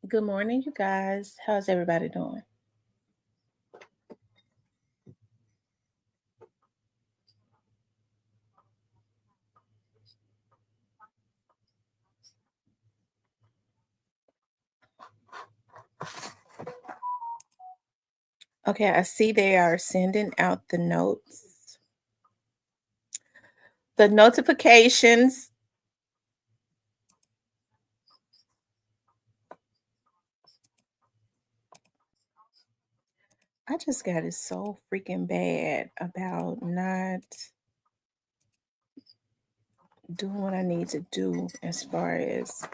Good morning, you guys. How's everybody doing? Okay, I see they are sending out the notes. The notifications. I just got it so freaking bad about not doing what I need to do as far as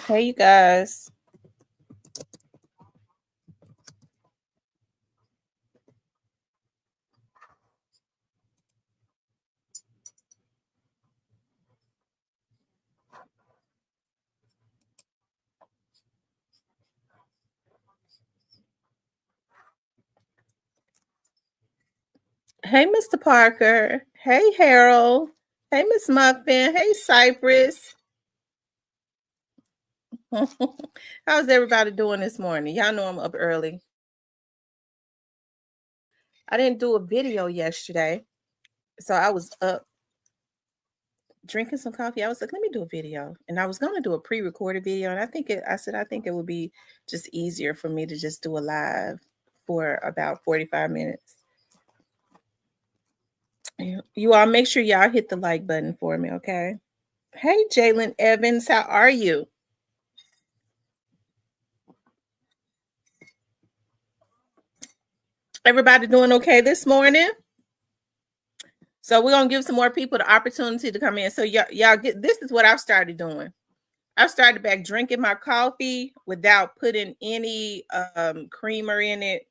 Hey, you guys. Hey, Mr. Parker. Hey, Harold. Hey, Miss Muffin. Hey, Cypress. How's everybody doing this morning? Y'all know I'm up early. I didn't do a video yesterday, so I was up drinking some coffee. I was like, let me do a video. And I was going to do a pre-recorded video. And I think it would be just easier for me to just do a live for about 45 minutes. You all make sure y'all hit the like button for me, okay? Hey, Jalen Evans, how are you? Everybody doing okay this morning? So we're gonna give some more people the opportunity to come in. So y'all get this is what I've started doing. I've started back drinking my coffee without putting any creamer in it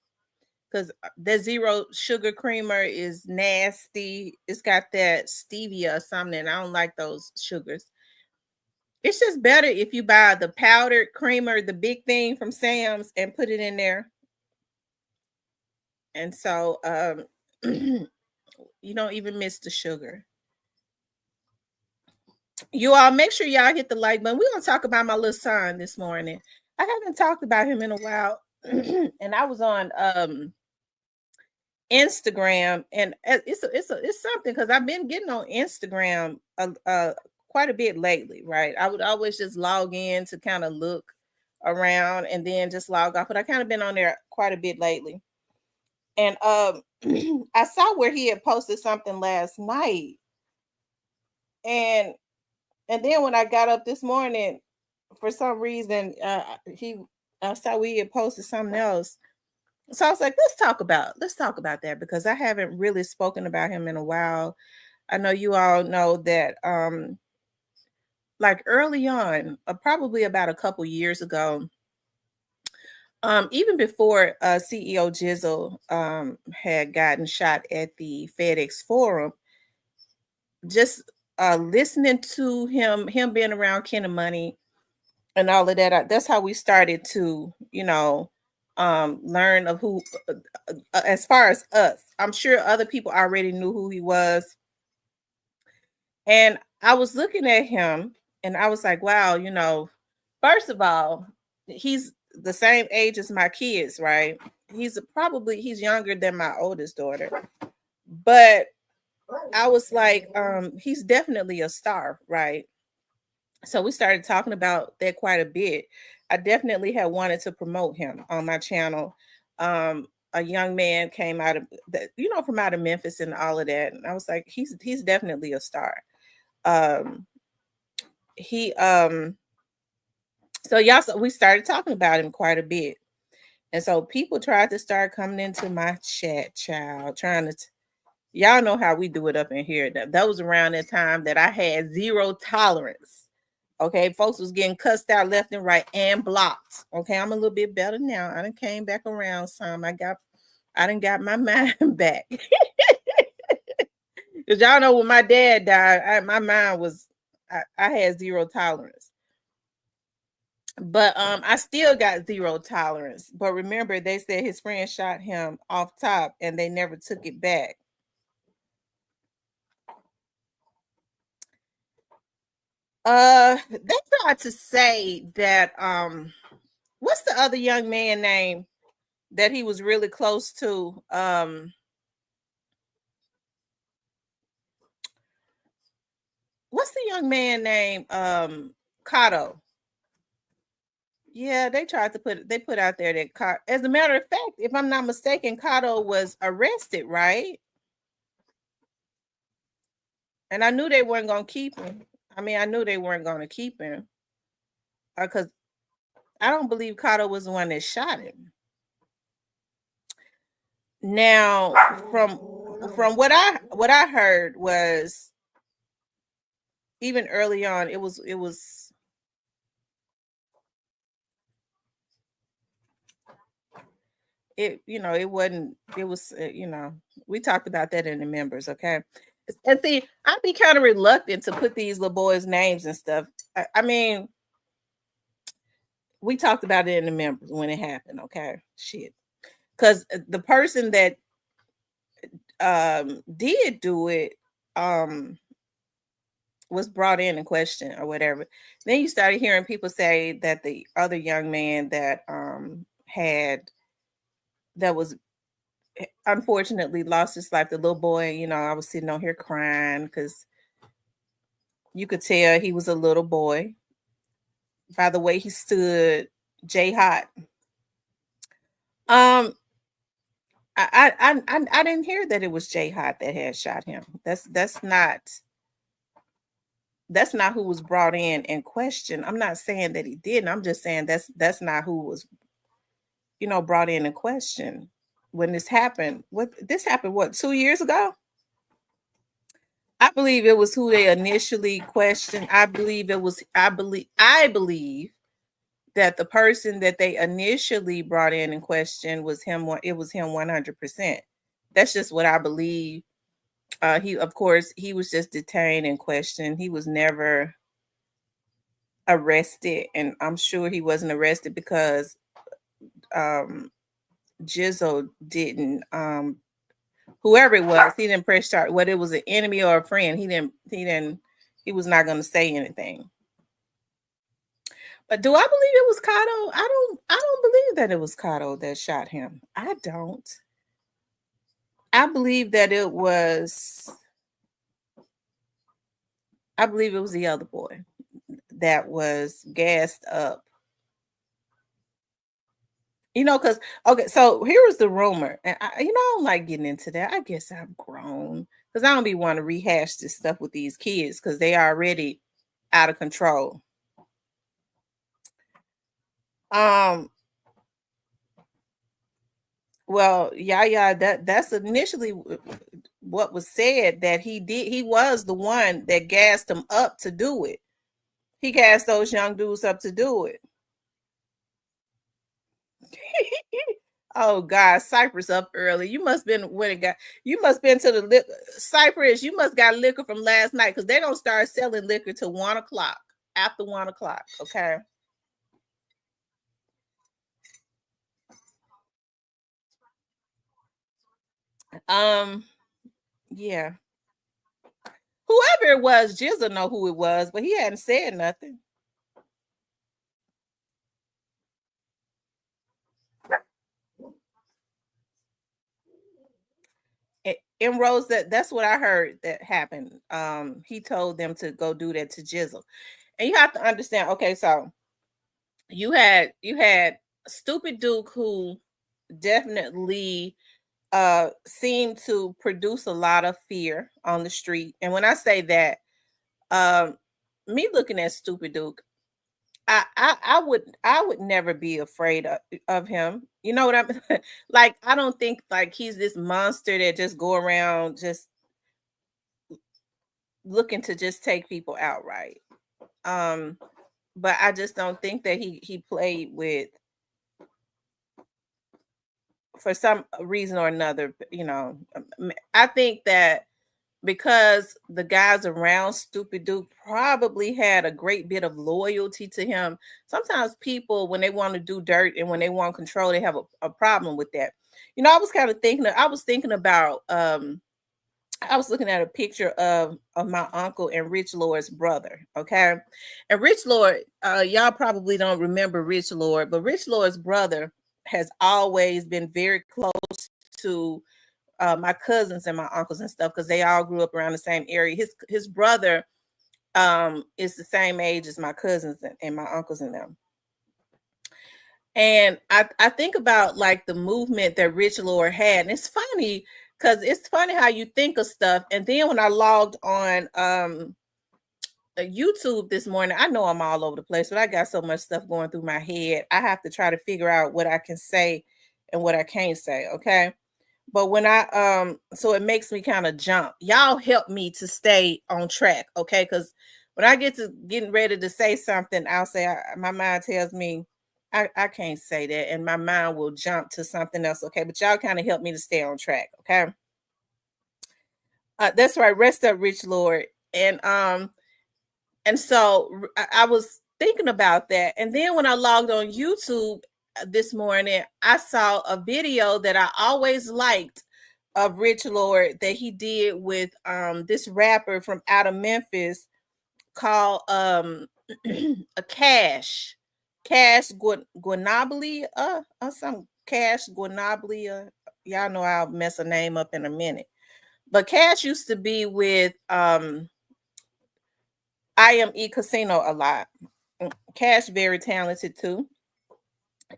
because the zero sugar creamer is nasty. It's got that stevia or something. I don't like those sugars. It's just better if you buy the powdered creamer, the big thing from Sam's, and put it in there. And so you don't even miss the sugar. You all make sure y'all hit the like button. We're gonna talk about my little son this morning. I haven't talked about him in a while. And I was on Instagram, and it's something because I've been getting on Instagram quite a bit lately, right? I would always just log in to kind of look around and then just log off, but I kind of been on there quite a bit lately. And I saw where he had posted something last night, and then when I got up this morning, for some reason, he I saw we had posted something else. So I was like, let's talk about that because I haven't really spoken about him in a while. I know you all know that like early on, probably about a couple years ago, even before CEO Jizzle had gotten shot at the FedEx Forum, just listening to him being around Ken and Money and all of that, that's how we started to, learn of who, as far as us. I'm sure other people already knew who he was. And I was looking at him and I was like, wow, first of all, he's the same age as my kids, right? He's younger than my oldest daughter. But I was like, he's definitely a star, right? So we started talking about that quite a bit. I definitely had wanted to promote him on my channel. A young man came out of from out of Memphis and all of that. And I was like, he's definitely a star. Um he So So y'all, so we started talking about him quite a bit. And so people tried to start coming into my chat, child, trying to y'all know how we do it up in here. That was around that time that I had zero tolerance. Okay, folks was getting cussed out left and right and blocked. Okay, I'm a little bit better now. I done came back around some. I done got my mind back. Because y'all know when my dad died, my mind was I had zero tolerance. But I still got zero tolerance. But remember, they said his friend shot him off top and they never took it back. They tried to say that what's the other young man name that he was really close to? What's the young man name? Cotto. Yeah, they put out there that as a matter of fact, if I'm not mistaken, Cotto was arrested, right? And I knew they weren't gonna keep him. I mean, I knew they weren't gonna keep him. Because I don't believe Cotto was the one that shot him. Now, from what I heard was even early on, it wasn't it was we talked about that in the members, okay? And see, I'd be kind of reluctant to put these little boys' names and stuff. I mean, we talked about it in the members when it happened, okay? Shit. Because the person that did do it was brought in question or whatever. Then you started hearing people say that the other young man that had that was unfortunately lost his life, the little boy, I was sitting on here crying because you could tell he was a little boy by the way he stood. Jay Hot. Um, I didn't hear that it was Jay Hot that had shot him. That's not who was brought in question. I'm not saying that he didn't. I'm just saying that's not who was brought in question when this happened. This happened 2 years ago? I believe it was who they initially questioned. I believe that the person that they initially brought in question was him. It was him 100%. That's just what I believe. Of course, he was just detained and questioned. He was never arrested, and I'm sure he wasn't arrested because Jizzle didn't. Whoever it was, he didn't press charge. Whether it was an enemy or a friend, he didn't. He was not going to say anything. But do I believe it was Cotto? I don't believe that it was Cotto that shot him. I don't. I believe that it was. I believe it was the other boy that was gassed up. Because okay, so here was the rumor, and I don't like getting into that. I guess I've grown because I don't be want to rehash this stuff with these kids because they are already out of control. Well, yeah, that's initially what was said, that he was the one that gassed them up to do it. He gassed those young dudes up to do it. Oh God, Cypress up early. You must been when it got. You must been to the Cypress. You must got liquor from last night because they don't start selling liquor till 1 o'clock. After 1 o'clock, okay. Um, yeah. Whoever it was, Jizzle know who it was, but he hadn't said nothing. In Rose, that's what I heard that happened. He told them to go do that to Jizzle, and you have to understand. Okay, so you had Stupid Duke, who definitely seemed to produce a lot of fear on the street. And when I say that, um, me looking at Stupid Duke, I would never be afraid of him. You know what I'm like? I don't think like he's this monster that just go around just looking to just take people outright. Um, but I just don't think that he played with for some reason or another. I think that because the guys around Stupid Duke probably had a great bit of loyalty to him. Sometimes people, when they want to do dirt and when they want control, they have a problem with that. I was kind of thinking, I was thinking about, I was looking at a picture of my uncle and Rich Lord's brother. Okay. And Rich Lord, y'all probably don't remember Rich Lord, but Rich Lord's brother has always been very close to my cousins and my uncles and stuff because they all grew up around the same area. His brother is the same age as my cousins and my uncles and them. And I think about like the movement that Rich Lord had. And it's funny because it's funny how you think of stuff. And then when I logged on YouTube this morning, I know I'm all over the place, but I got so much stuff going through my head. I have to try to figure out what I can say and what I can't say. Okay. But when so it makes me kind of jump. Y'all help me to stay on track, okay? Because when I get to getting ready to say something, I'll say my mind tells me I can't say that, and my mind will jump to something else, okay? But y'all kind of help me to stay on track, okay? That's right. Rest up, Rich Lord, and so I was thinking about that, and then when I logged on YouTube this morning, I saw a video that I always liked of Rich Lord that he did with this rapper from out of Memphis called a Guanabili or some Cash Guanabili. Y'all know I'll mess a name up in a minute. But Cash used to be with IME Casino a lot. Cash very talented too.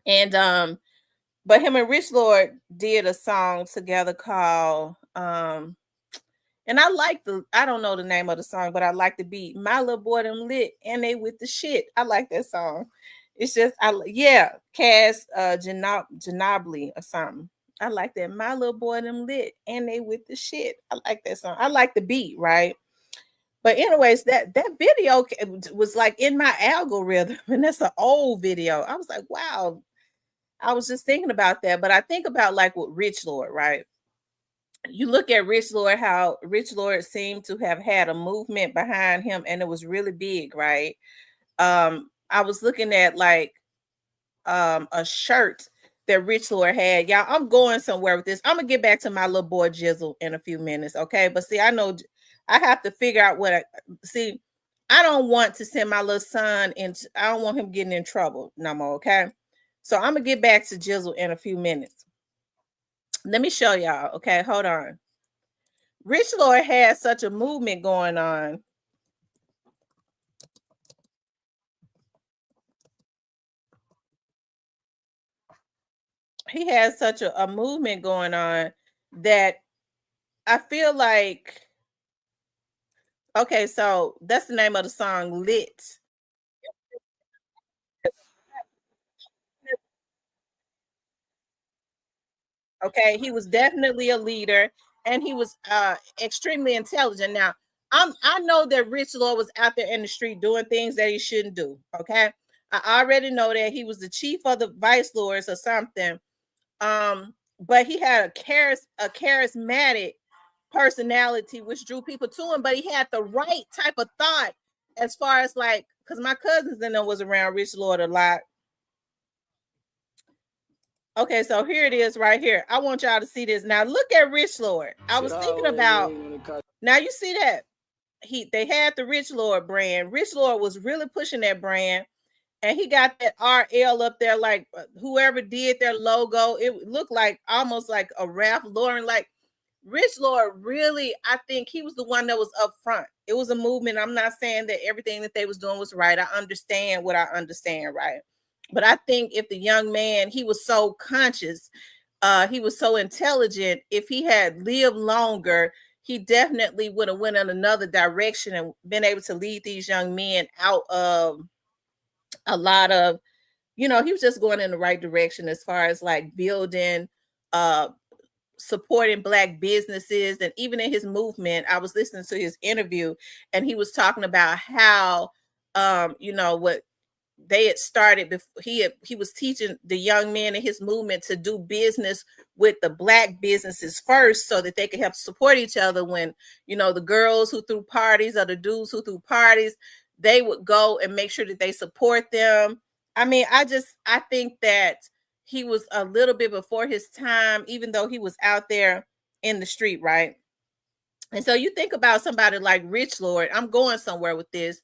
And but him and Rich Lord did a song together called and I don't know the name of the song, but I like the beat. My little boy them lit and they with the shit. I like that song. It's just Cash Janabli or something. I like that. My little boy them lit and they with the shit. I like that song. I like the beat, right? But anyways, that video was like in my algorithm, and that's an old video. I was like, wow. I was just thinking about that, but I think about like with Rich Lord, right? You look at Rich Lord, how Rich Lord seemed to have had a movement behind him, and it was really big, right? I was looking at like a shirt that Rich Lord had. Y'all, I'm going somewhere with this. I'm gonna get back to my little boy Jizzle in a few minutes, okay? But see, I know I have to figure out what I see. I don't want to send my little son into. I don't want him getting in trouble no more, okay? So I'm gonna get back to Jizzle in a few minutes. Let me show y'all. Okay, hold on. Rich Lord has such a movement going on. He has such a movement going on that I feel like okay, so that's the name of the song Lit. Okay, he was definitely a leader and he was extremely intelligent. Now, I know that Rich Lord was out there in the street doing things that he shouldn't do. Okay. I already know that he was the chief of the vice lords or something. But he had a charismatic personality which drew people to him, but he had the right type of thought as far as like because my cousins and them was around Rich Lord a lot. Okay, so here it is right here. I want y'all to see this. Now look at Rich Lord. I was thinking about now you see that they had the Rich Lord brand. Rich Lord was really pushing that brand, and he got that RL up there, like whoever did their logo, it looked like almost like a Ralph Lauren. Like Rich Lord really, I think he was the one that was up front. It was a movement. I'm not saying that everything that they was doing was right. I understand what I understand, right? But I think if the young man, he was so conscious, he was so intelligent, if he had lived longer, he definitely would have went in another direction and been able to lead these young men out of a lot of, he was just going in the right direction as far as like building, uh supporting black businesses. And even in his movement, I was listening to his interview, and he was talking about how, what they had started before. He was teaching the young men in his movement to do business with the black businesses first, so that they could help support each other when, the girls who threw parties or the dudes who threw parties, they would go and make sure that they support them. I mean, I think that he was a little bit before his time, even though he was out there in the street, right? And so you think about somebody like Rich Lord, I'm going somewhere with this,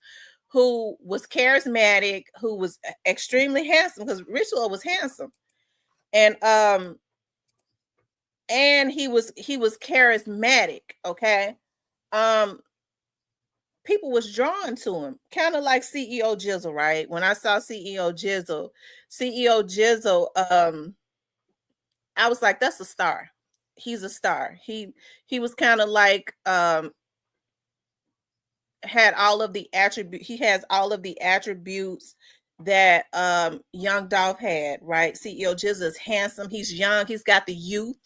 who was charismatic, who was extremely handsome, because Rich Lord was handsome. And he was charismatic, okay? Um People was drawn to him, kind of like CEO Jizzle, right? When I saw CEO Jizzle, I was like, that's a star. He's a star. He was kind of like, had all of the attribute he has all of the attributes that young Dolph had, right? CEO Jizzle is handsome, he's young, he's got the youth,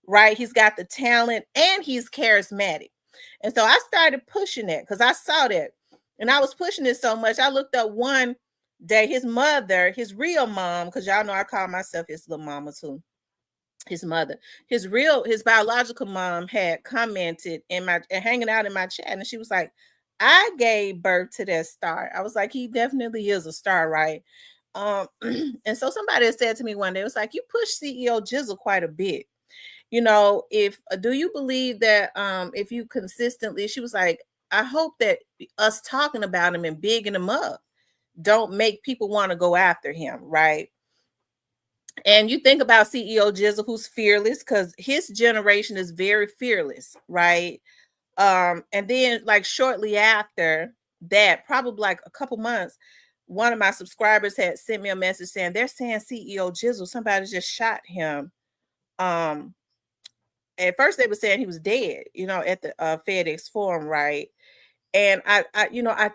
right? He's got the talent, and he's charismatic. And so I started pushing it because I saw that. And I was pushing it so much. I looked up one day, his mother, his real mom, because y'all know I call myself his little mama too. His mother, his biological mom had commented in my hanging out in my chat, and she was like, I gave birth to that star. I was like, he definitely is a star, right? And so somebody said to me one day, it was like, you push CEO Jizzle quite a bit. If do you believe that if you consistently, she was like, I hope that us talking about him and bigging him up don't make people want to go after him, right? And you think about CEO Jizzle, who's fearless, because his generation is very fearless, right? And then like shortly after that, probably like a couple months, one of my subscribers had sent me a message saying they're saying CEO Jizzle, somebody just shot him. At first they were saying he was dead, at the FedEx Forum, right? And I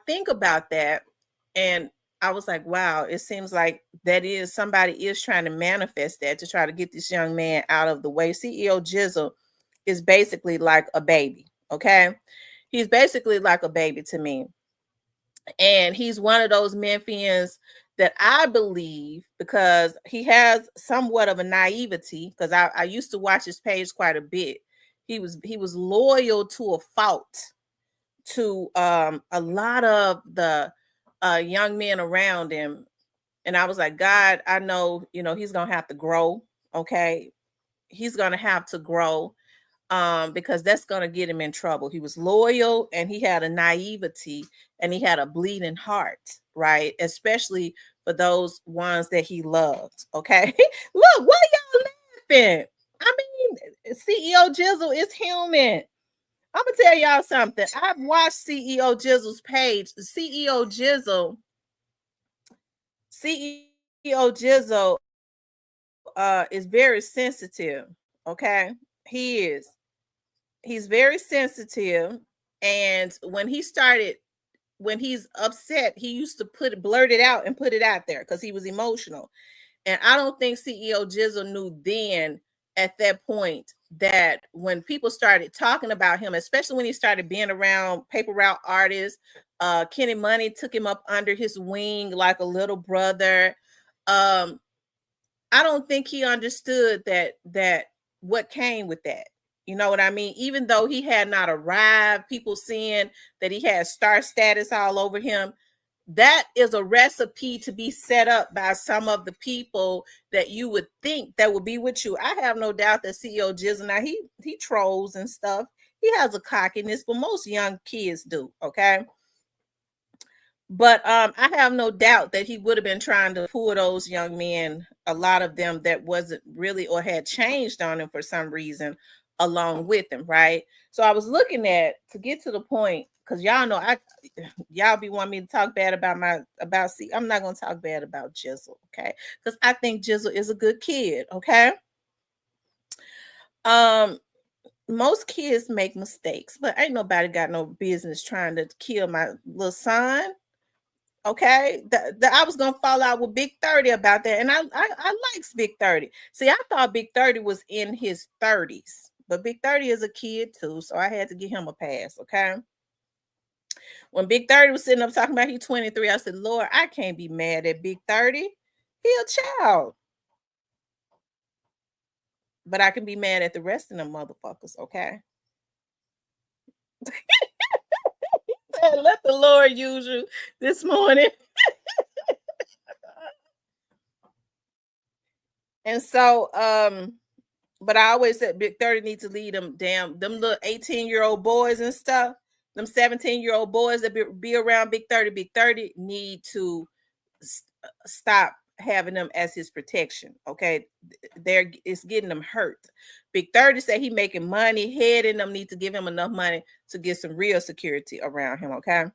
think about that, and I was like, wow, it seems like that is somebody is trying to manifest that to try to get this young man out of the way. CEO Jizzle is basically like a baby, okay? He's basically like a baby to me. And he's one of those Memphians that I believe, because he has somewhat of a naivety, because I used to watch his page quite a bit. He was loyal to a fault to a lot of the young men around him. And I was like, God, I know, he's gonna have to grow. Okay. He's gonna have to grow, because that's gonna get him in trouble. He was loyal, and he had a naivety, and he had a bleeding heart, right? Especially for those ones that he loved. Okay. Look, why y'all laughing? I mean, CEO Jizzle is human. I'm gonna tell y'all something. I've watched CEO Jizzle's page. CEO Jizzle is very sensitive. Okay, he is. He's very sensitive, and when he's upset, he used to blurt it out and put it out there because he was emotional. And I don't think CEO Jizzle knew then at that point that when people started talking about him, especially when he started being around paper route artists, Kenny Money took him up under his wing like a little brother. Um, I don't think he understood that what came with that. You know what I mean? Even though he had not arrived, people seeing that he had star status all over him, that is a recipe to be set up by some of the people that you would think that would be with you. I have no doubt that CEO Jizzle, now he trolls and stuff. He has a cockiness, but most young kids do, okay? But I have no doubt that he would have been trying to pull those young men, a lot of them that wasn't really or had changed on him for some reason, along with him, right? So I was looking at, to get to the point, because y'all know y'all be wanting me to talk bad about I'm not gonna talk bad about Jizzle, okay? Because I think Jizzle is a good kid, okay? Most kids make mistakes, but ain't nobody got no business trying to kill my little son. Okay, I was gonna fall out with Big 30 about that, and I likes Big 30. See, I thought Big 30 was in his 30s, but Big 30 is a kid too, so I had to give him a pass. Okay, when Big 30 was sitting up talking about he 23, I said, Lord, I can't be mad at Big 30. He a child, but I can be mad at the rest of them motherfuckers. Okay, let the Lord use you this morning. And so, but I always said Big 30 needs to lead them little 18-year-old boys and stuff, them 17-year-old boys that be around Big 30. Big 30 need to stop having them as his protection. Okay, it's getting them hurt. Big 30 said he making money. Head and them need to give him enough money to get some real security around him. Okay.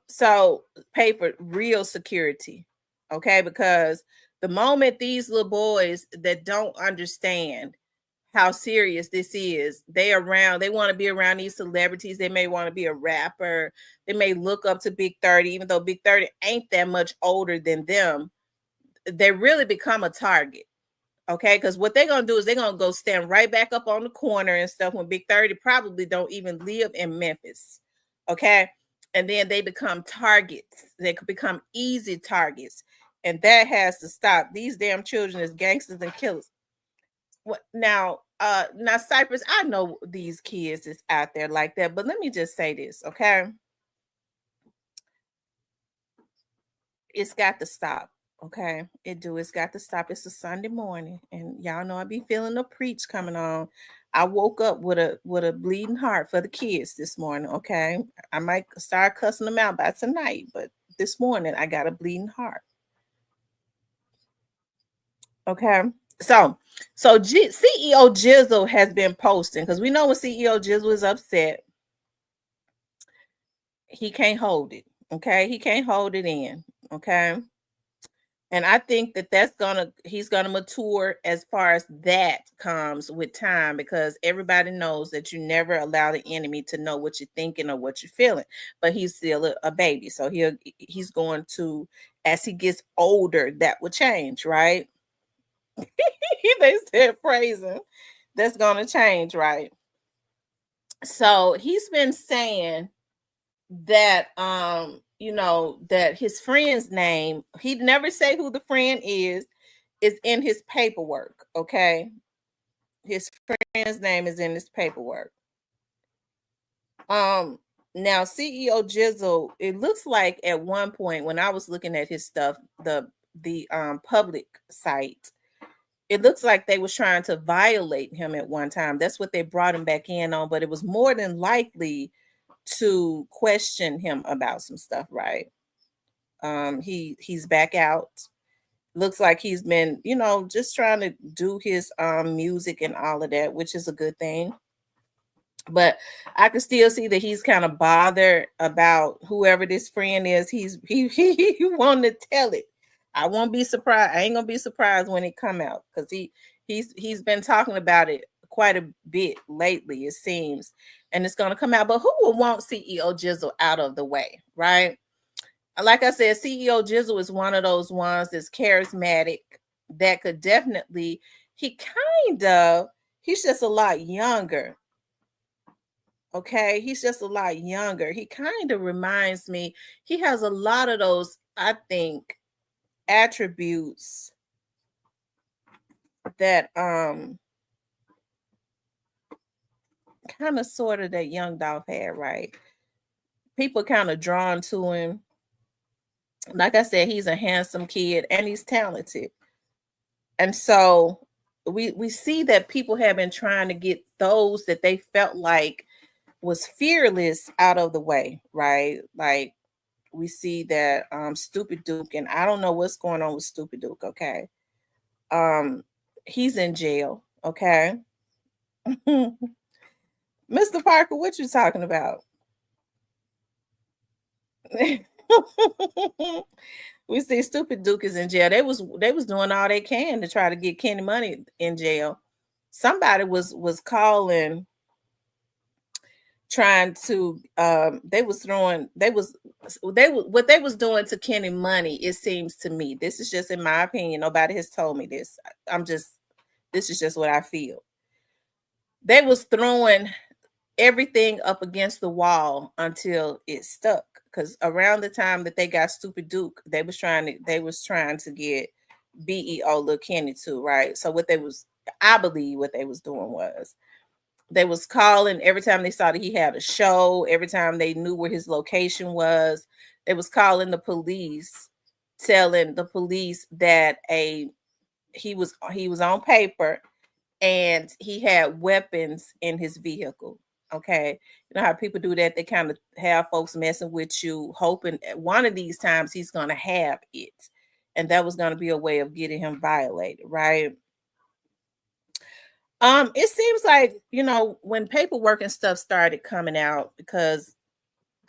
So pay for real security. Okay, because the moment these little boys that don't understand how serious this is, they want to be around these celebrities. They may want to be a rapper. They may look up to Big 30, even though Big 30 ain't that much older than them. They really become a target. Okay, because what they're gonna do is they're gonna go stand right back up on the corner and stuff when Big 30 probably don't even live in Memphis. Okay, and then they become targets. They could become easy targets, and that has to stop. These damn children is gangsters and killers. What now? Now Cypress, I know these kids is out there like that, but let me just say this, okay? It's got to stop. Okay, it's got to stop. It's a Sunday morning, and y'all know I be feeling the preach coming on. I woke up with a bleeding heart for the kids this morning. Okay, I might start cussing them out by tonight, but this morning I got a bleeding heart. Okay, so CEO Jizzle has been posting, because we know when CEO Jizzle is upset, he can't hold it. Okay, he can't hold it in. Okay. And I think that he's gonna mature as far as that comes with time, because everybody knows that you never allow the enemy to know what you're thinking or what you're feeling. But he's still a baby, so he's going to, as he gets older, that will change, right? They said praise him. That's gonna change, right? So he's been saying that that his friend's name, he'd never say who the friend is in his paperwork. Okay, his friend's name is in his paperwork. Now CEO Jizzle, it looks like at one point when I was looking at his stuff, the public site, it looks like they was trying to violate him at one time. That's what they brought him back in on, but it was more than likely to question him about some stuff, right? He's back out. Looks like he's been, just trying to do his music and all of that, which is a good thing. But I can still see that he's kind of bothered about whoever this friend is. He wanted to tell it. I won't be surprised. I ain't gonna be surprised when it come out, because he's been talking about it quite a bit lately, it seems, and it's gonna come out. But who will want CEO Jizzle out of the way, right? Like I said, CEO Jizzle is one of those ones that's charismatic, that could definitely, he's just a lot younger. Okay, he's just a lot younger. He kind of reminds me, he has a lot of those, I think, attributes that kind of sort of that Young Dolph had, right? People kind of drawn to him. Like I said, he's a handsome kid and he's talented. And so we see that people have been trying to get those that they felt like was fearless out of the way, right? Like we see that Stupid Duke, and I don't know what's going on with Stupid Duke, okay? He's in jail, okay? Mr. Parker, what you talking about? We see Stupid Duke is in jail. They was doing all they can to try to get Kenny Money in jail. Somebody was calling trying to what they was doing to Kenny Money, it seems to me. This is just in my opinion. Nobody has told me this. I'm just this is just what I feel. They was throwing everything up against the wall until it stuck. Because around the time that they got Stupid Duke, they was trying to get BEO Lil Kenny too, right? So I believe what they was doing was they was calling every time they saw that he had a show, every time they knew where his location was, they was calling the police, telling the police that he was on paper and he had weapons in his vehicle. Okay. You know how people do that? They kind of have folks messing with you, hoping one of these times he's going to have it. And that was going to be a way of getting him violated, right? It seems like, when paperwork and stuff started coming out, because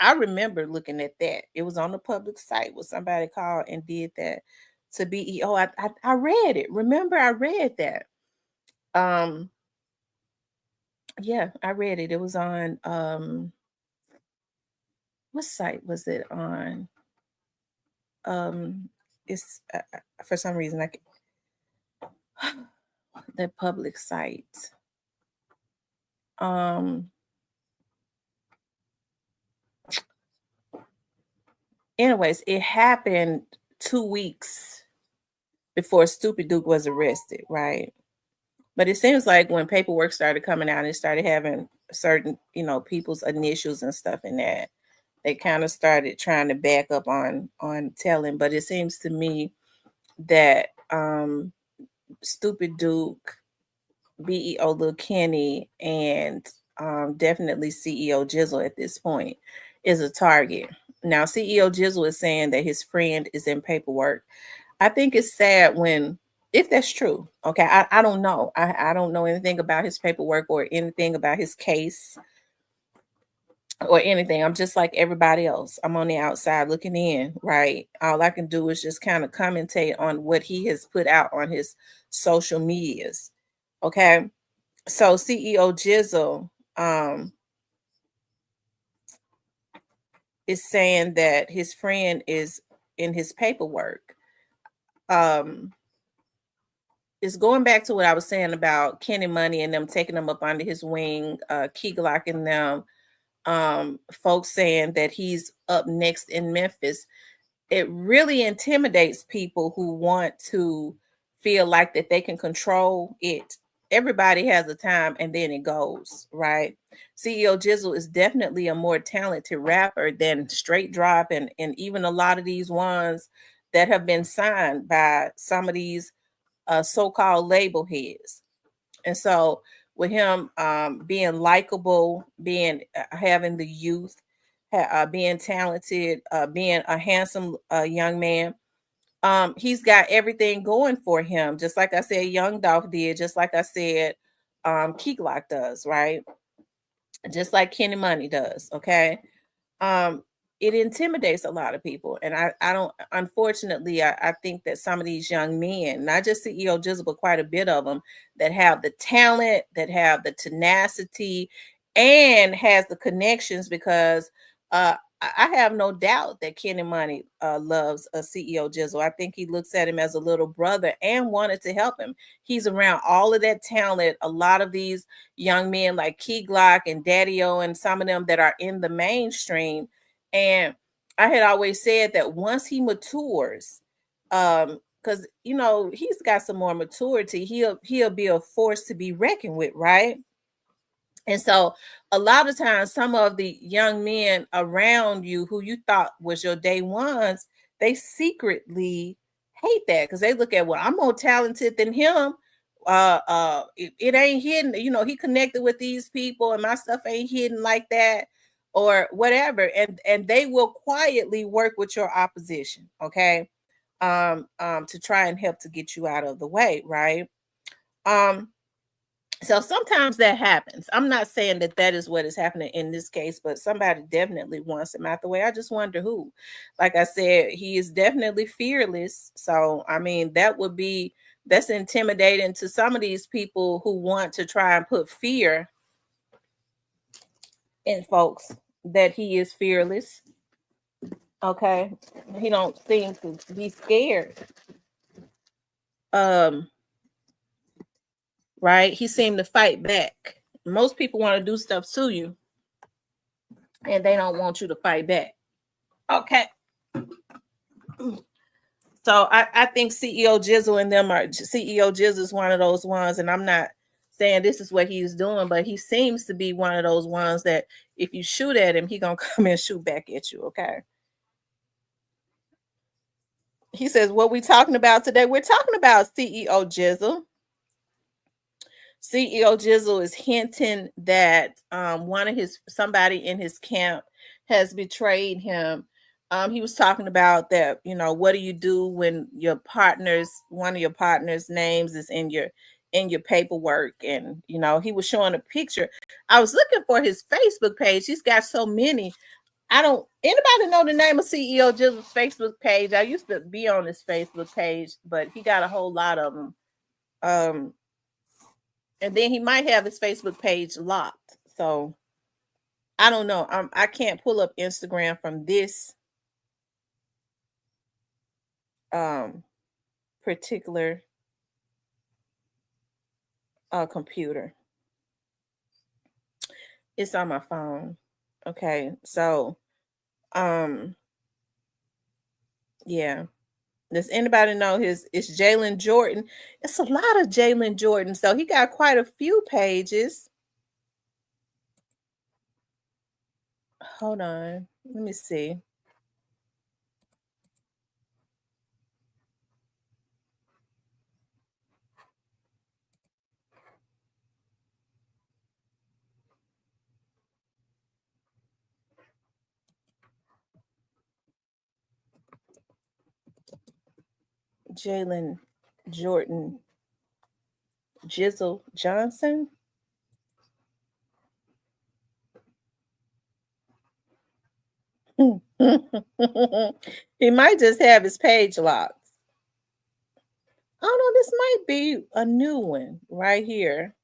I remember looking at that. It was on the public site where somebody called and did that to BEO. I read it. Remember, I read that. Um, yeah, I read it. It was on what site was it on? It's for some reason I can the public site. Um Anyways, it happened 2 weeks before Stupid Duke was arrested, right? But it seems like when paperwork started coming out and it started having certain, people's initials and stuff in that, they kind of started trying to back up on telling. But it seems to me that Stupid Duke, BEO Lil Kenny, and definitely CEO Jizzle at this point is a target. Now, CEO Jizzle is saying that his friend is in paperwork. I think it's sad if that's true. Okay, I don't know. I don't know anything about his paperwork or anything about his case or anything. I'm just like everybody else. I'm on the outside looking in, right? All I can do is just kind of commentate on what he has put out on his social medias. Okay. So CEO Jizzle is saying that his friend is in his paperwork. It's going back to what I was saying about Kenny Money and them taking them up under his wing, key glocking them, folks saying that he's up next in Memphis. It really intimidates people who want to feel like that they can control it. Everybody has a time and then it goes, right? CEO Jizzle is definitely a more talented rapper than Straight Drop and even a lot of these ones that have been signed by some of these so-called label heads. And so with him being likable, being having the youth, being talented, being a handsome young man, he's got everything going for him. Just like I said, Young Dolph did. Just like I said, Key Glock does, right? Just like Kenny Money does. Okay. um it intimidates a lot of people, and I don't, unfortunately, I think that some of these young men, not just CEO Jizzle but quite a bit of them, that have the talent, that have the tenacity, and has the connections, because I have no doubt that Kenny Money loves a CEO Jizzle. I think he looks at him as a little brother and wanted to help him. He's around all of that talent, a lot of these young men like Key Glock and Daddy-O and some of them that are in the mainstream. And I had always said that once he matures, because he's got some more maturity, he'll be a force to be reckoned with, right? And so a lot of times some of the young men around you who you thought was your day ones, they secretly hate that because they look at, well, I'm more talented than him. It ain't hidden, he connected with these people and my stuff ain't hidden like that or whatever. And they will quietly work with your opposition, okay? To try and help to get you out of the way, right? So sometimes that happens. I'm not saying that that is what is happening in this case, but somebody definitely wants him out the way. I just wonder who. Like I said, he is definitely fearless. So, I mean, that's intimidating to some of these people who want to try and put fear in folks that he is fearless. Okay, he don't seem to be scared. Um, right? He seemed to fight back. Most people want to do stuff to you, and they don't want you to fight back. Okay. So I think CEO Jizzle and them are CEO Jizzle is one of those ones, and I'm not saying this is what he's doing, but he seems to be one of those ones that if you shoot at him, he gonna come and shoot back at you. Okay. He says, "What we talking about today? We're talking about CEO Jizzle. CEO Jizzle is hinting that one of his somebody in his camp has betrayed him. He was talking about that, you know, what do you do when your partner's one of your partner's names is in your paperwork? And you know, he was showing a picture. I was looking for his Facebook page. He's got so many. I don't anybody know the name of CEO Jizzle's Facebook page. I used to be on his Facebook page, but he got a whole lot of them. And then he might have his Facebook page locked. So I don't know. I can't pull up Instagram from this particular computer. It's on my phone. Okay, so yeah. Does anybody know his? It's Jalen Jordan. It's a lot of Jalen Jordan. So he got quite a few pages. Hold on. Let me see. Jalen Jordan. Jizzle Johnson. He might just have his page locked. Oh no, this might be a new one right here.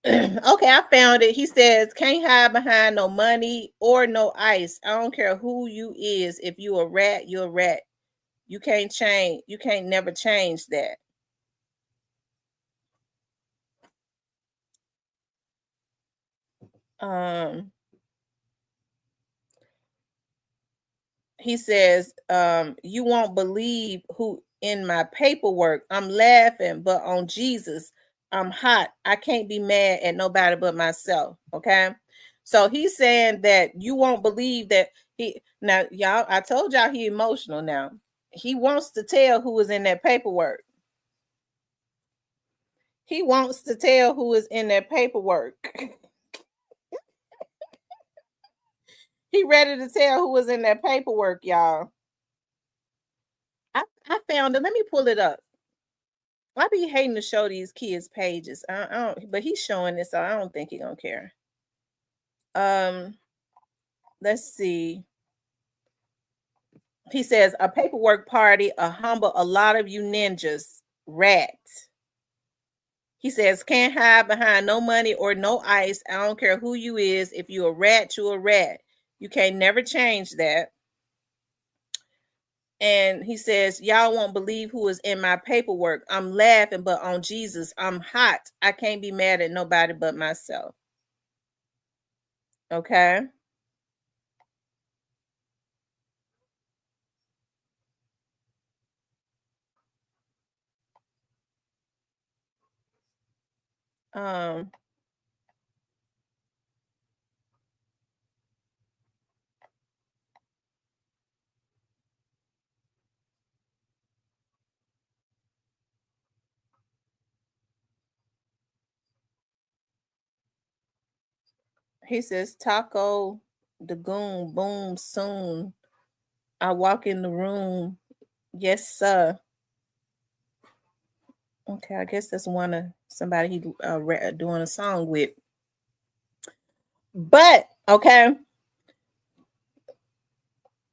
Okay, I found it. He says, "Can't hide behind no money or no ice. I don't care who you is. If you a rat, you're a rat. You can't change. You can't never change that." Um, he says, "You won't believe who in my paperwork. I'm laughing, but on Jesus, I'm hot. I can't be mad at nobody but myself." Okay. So he's saying that you won't believe that he now, y'all. I told y'all he emotional now. He wants to tell who was in that paperwork. He wants to tell who is in that paperwork. He ready to tell who was in that paperwork, y'all. I found it. Let me pull it up. I be hating to show these kids pages. I don't, but he's showing it, so I don't think he gonna care. Um, let's see. He says a paperwork party, a humble, a lot of you ninjas, rats. He says can't hide behind no money or no ice. I don't care who you is. If you a rat, you a rat. You can't never change that. And he says, y'all won't believe who is in my paperwork. I'm laughing, but on Jesus, I'm hot. I can't be mad at nobody but myself. Okay. Um, he says, Taco the goon, boom, soon. I walk in the room. Yes, sir. Okay, I guess that's one of somebody he doing a song with. But okay,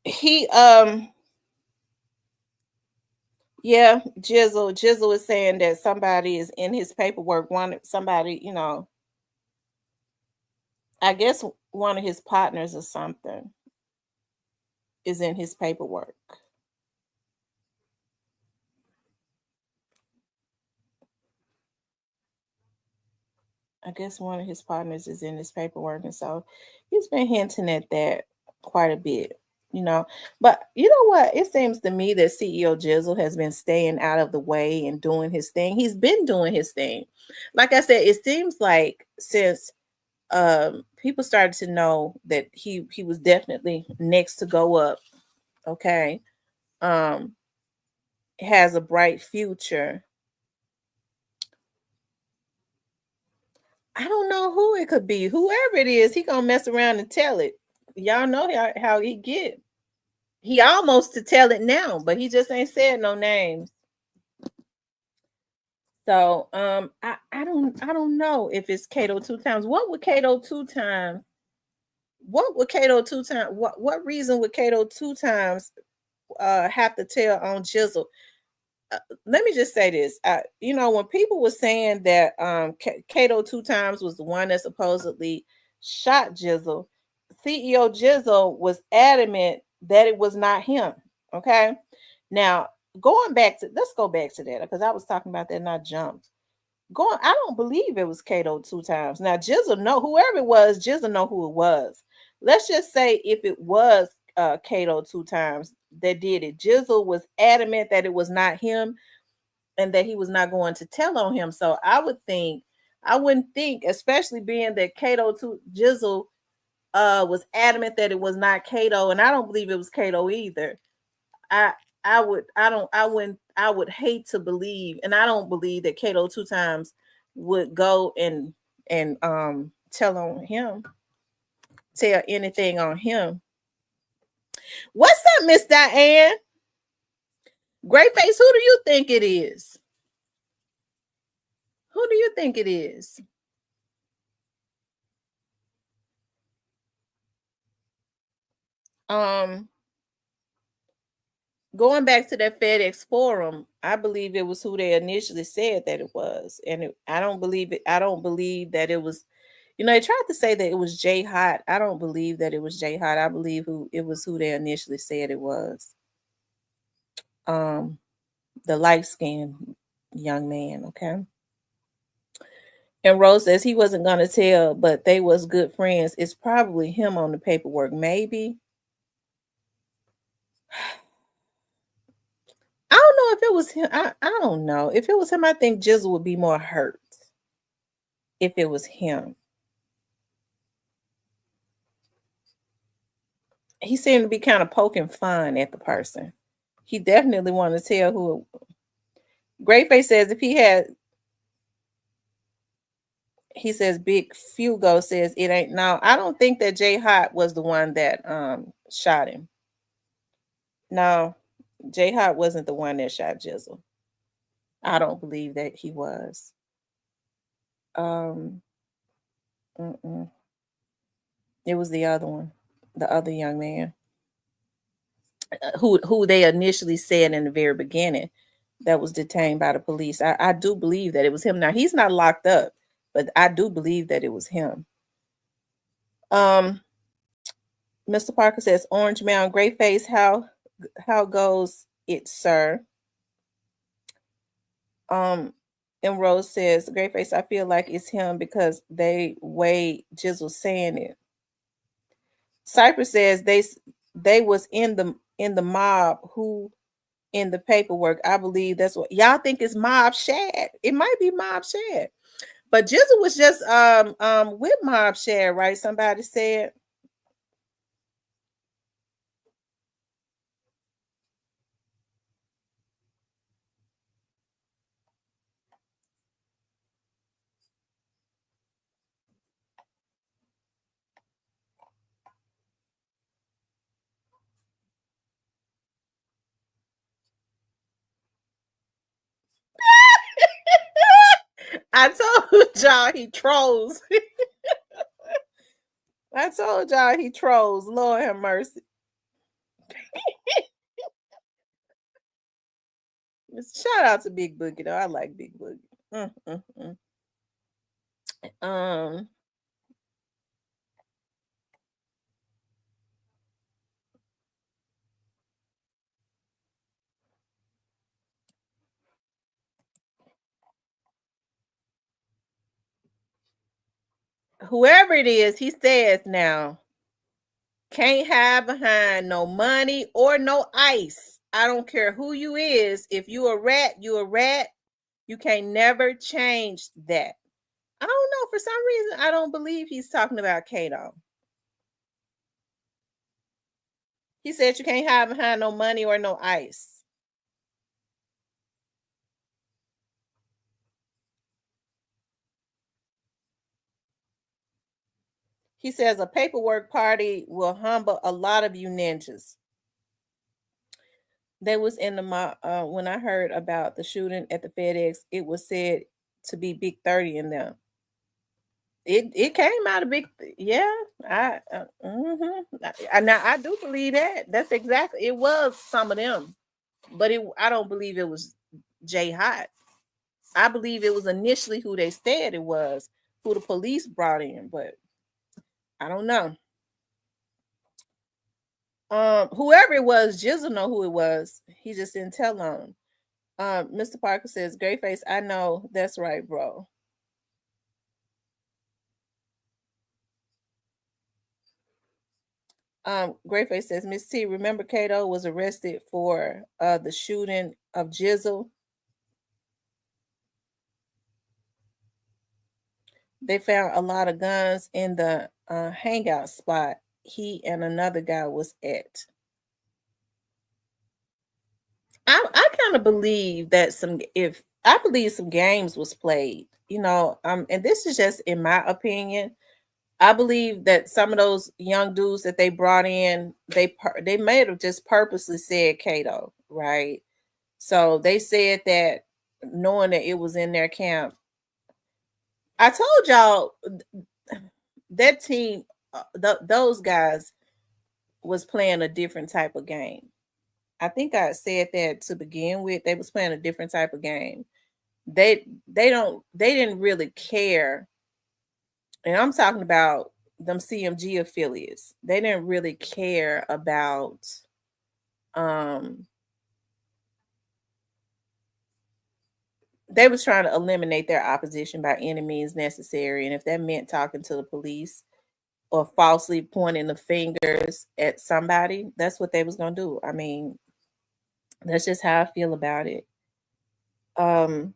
he yeah, Jizzle is saying that somebody is in his paperwork. One somebody, I guess one of his partners or something is in his paperwork. I guess one of his partners is in his paperwork, and so he's been hinting at that quite a bit, you know. But you know what? It seems to me that CEO Jizzle has been staying out of the way and doing his thing. He's been doing his thing. Like I said, it seems like since people started to know that he was definitely next to go up, okay, um, has a bright future. I don't know who it could be. Whoever it is, he gonna mess around and tell it. Y'all know how he get. He almost to tell it now, but he just ain't said no names. So I don't know if it's Kato two times. What would Kato two times? What would Kato two times? What reason would Kato two times have to tell on Jizzle? Let me just say this. When people were saying that Kato two times was the one that supposedly shot Jizzle, CEO Jizzle was adamant that it was not him. Okay. Now, let's go back to that because I was talking about that and I jumped. I don't believe it was Kato two times. Now, Jizzle know whoever it was, Jizzle know who it was. Let's just say if it was Kato two times that did it, Jizzle was adamant that it was not him and that he was not going to tell on him. So I wouldn't think, especially being that Kato to Jizzle was adamant that it was not Kato, and I don't believe it was Kato either. I I would I don't I wouldn't I would hate to believe, and I don't believe that Kato two times would go and tell anything on him. What's up, Miss Diane? Great face, who do you think it is? Who do you think it is? Um, Going back to that FedEx forum, I believe it was who they initially said that it was, and I don't believe it. I don't believe that it was. They tried to say that it was Jay Hot. I don't believe that it was Jay Hot. I believe who they initially said it was. Um, the light skinned young man. Okay. And Rose says he wasn't gonna tell, but they was good friends. It's probably him on the paperwork, maybe. I don't know if it was him. I don't know. If it was him, I think Jizzle would be more hurt if it was him. He seemed to be kind of poking fun at the person. He definitely wanted to tell who. Greyface says if he had, he says Big Fugo says it ain't. No, I don't think that Jay Hot was the one that shot him. No, Jay Hot wasn't the one that shot Jizzle. I don't believe that he was. Um, mm-mm. It was the other one, the other young man who they initially said in the very beginning that was detained by the police. I do believe that it was him. Now he's not locked up, but I do believe that it was him. Um, Mr. Parker says Orange Mound, Gray Face. How goes it, sir? Um, and Rose says, Gray Face, I feel like it's him because they way Jizzle saying it. Cypress says they was in the mob who in the paperwork. I believe that's what y'all think is Mob Shad. It might be Mob Shad. But Jizzle was just with Mob Shad, right? Somebody said. I told y'all he trolls. I told y'all he trolls. Lord have mercy. Shout out to Big Boogie though. I like Big Boogie. Mm, mm, mm. Whoever it is, he says now, can't hide behind no money or no ice. I don't care who you is. If you a rat, you a rat. You can't never change that. I don't know. For some reason, I don't believe he's talking about Kato. He said you can't hide behind no money or no ice. He says a paperwork party will humble a lot of you ninjas. They was in the when I heard about the shooting at the FedEx, it was said to be Big 30 in them. It came out of big, yeah. Now I do believe that. That's exactly it was some of them, but I don't believe it was Jay Hot. I believe it was initially who they said it was, who the police brought in, but I don't know. Whoever it was, Jizzle know who it was. He just didn't tell on. Mr. Parker says, "Great face, I know that's right, bro." Greyface says, Miss T, remember Kato was arrested for the shooting of Jizzle. They found a lot of guns in the hangout spot he and another guy was at. I kind of believe that I believe some games was played, and this is just in my opinion. I believe that some of those young dudes that they brought in, they may have just purposely said Kato, right? So they said that knowing that it was in their camp. I told y'all that team, those guys was playing a different type of game. I think I said that to begin with. They was playing a different type of game. They didn't really care. And I'm talking about them CMG affiliates. They didn't really care about um they was trying to eliminate their opposition by any means necessary. And if that meant talking to the police or falsely pointing the fingers at somebody, that's what they was gonna do. I mean, that's just how I feel about it. Um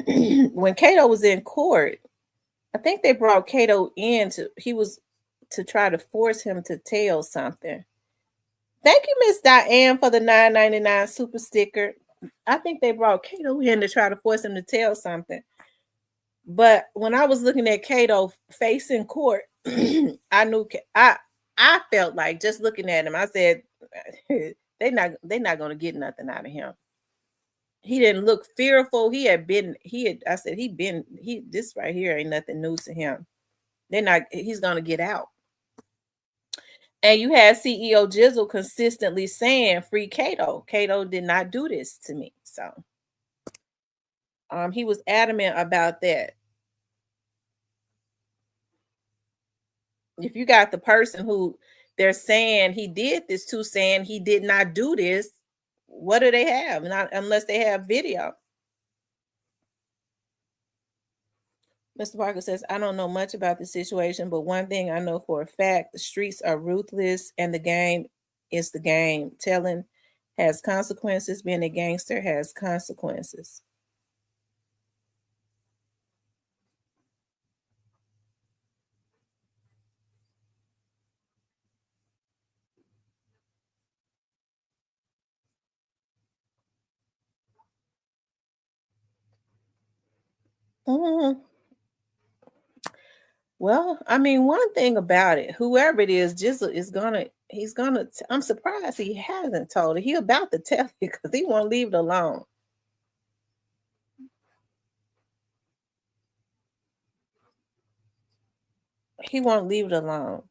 when Cato was in court, I think they brought Cato in to try to force him to tell something. Thank you, Miss Diane, for the 9.99 super sticker. I think they brought Cato in to try to force him to tell something. But when I was looking at Cato facing court, I knew I felt like just looking at him, I said they're not gonna get nothing out of him. He didn't look fearful. I said he this right here ain't nothing new to him. He's gonna get out. And you had CEO Jizzle consistently saying free Cato. Cato did not do this to me. So he was adamant about that. If you got the person who they're saying he did this to saying he did not do this, what do they have? Not unless they have video. Mr. Parker says, I don't know much about the situation, but one thing I know for a fact, the streets are ruthless and the game is the game. Telling has consequences. Being a gangster has consequences. Mhm. Well, I mean, one thing about it, whoever it is, Jizzle is I'm surprised he hasn't told it. He about to tell you because he won't leave it alone. He won't leave it alone.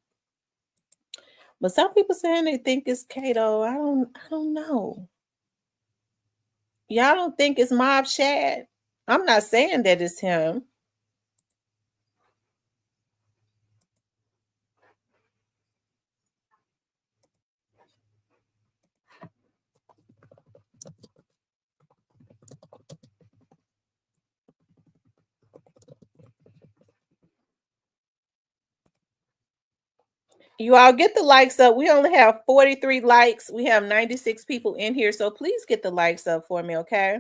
But some people saying they think it's Kato. I don't know. Y'all don't think it's Mob Shad? I'm not saying that it's him. You all get the likes up. We only have 43 likes. We have 96 people in here. So please get the likes up for me, okay?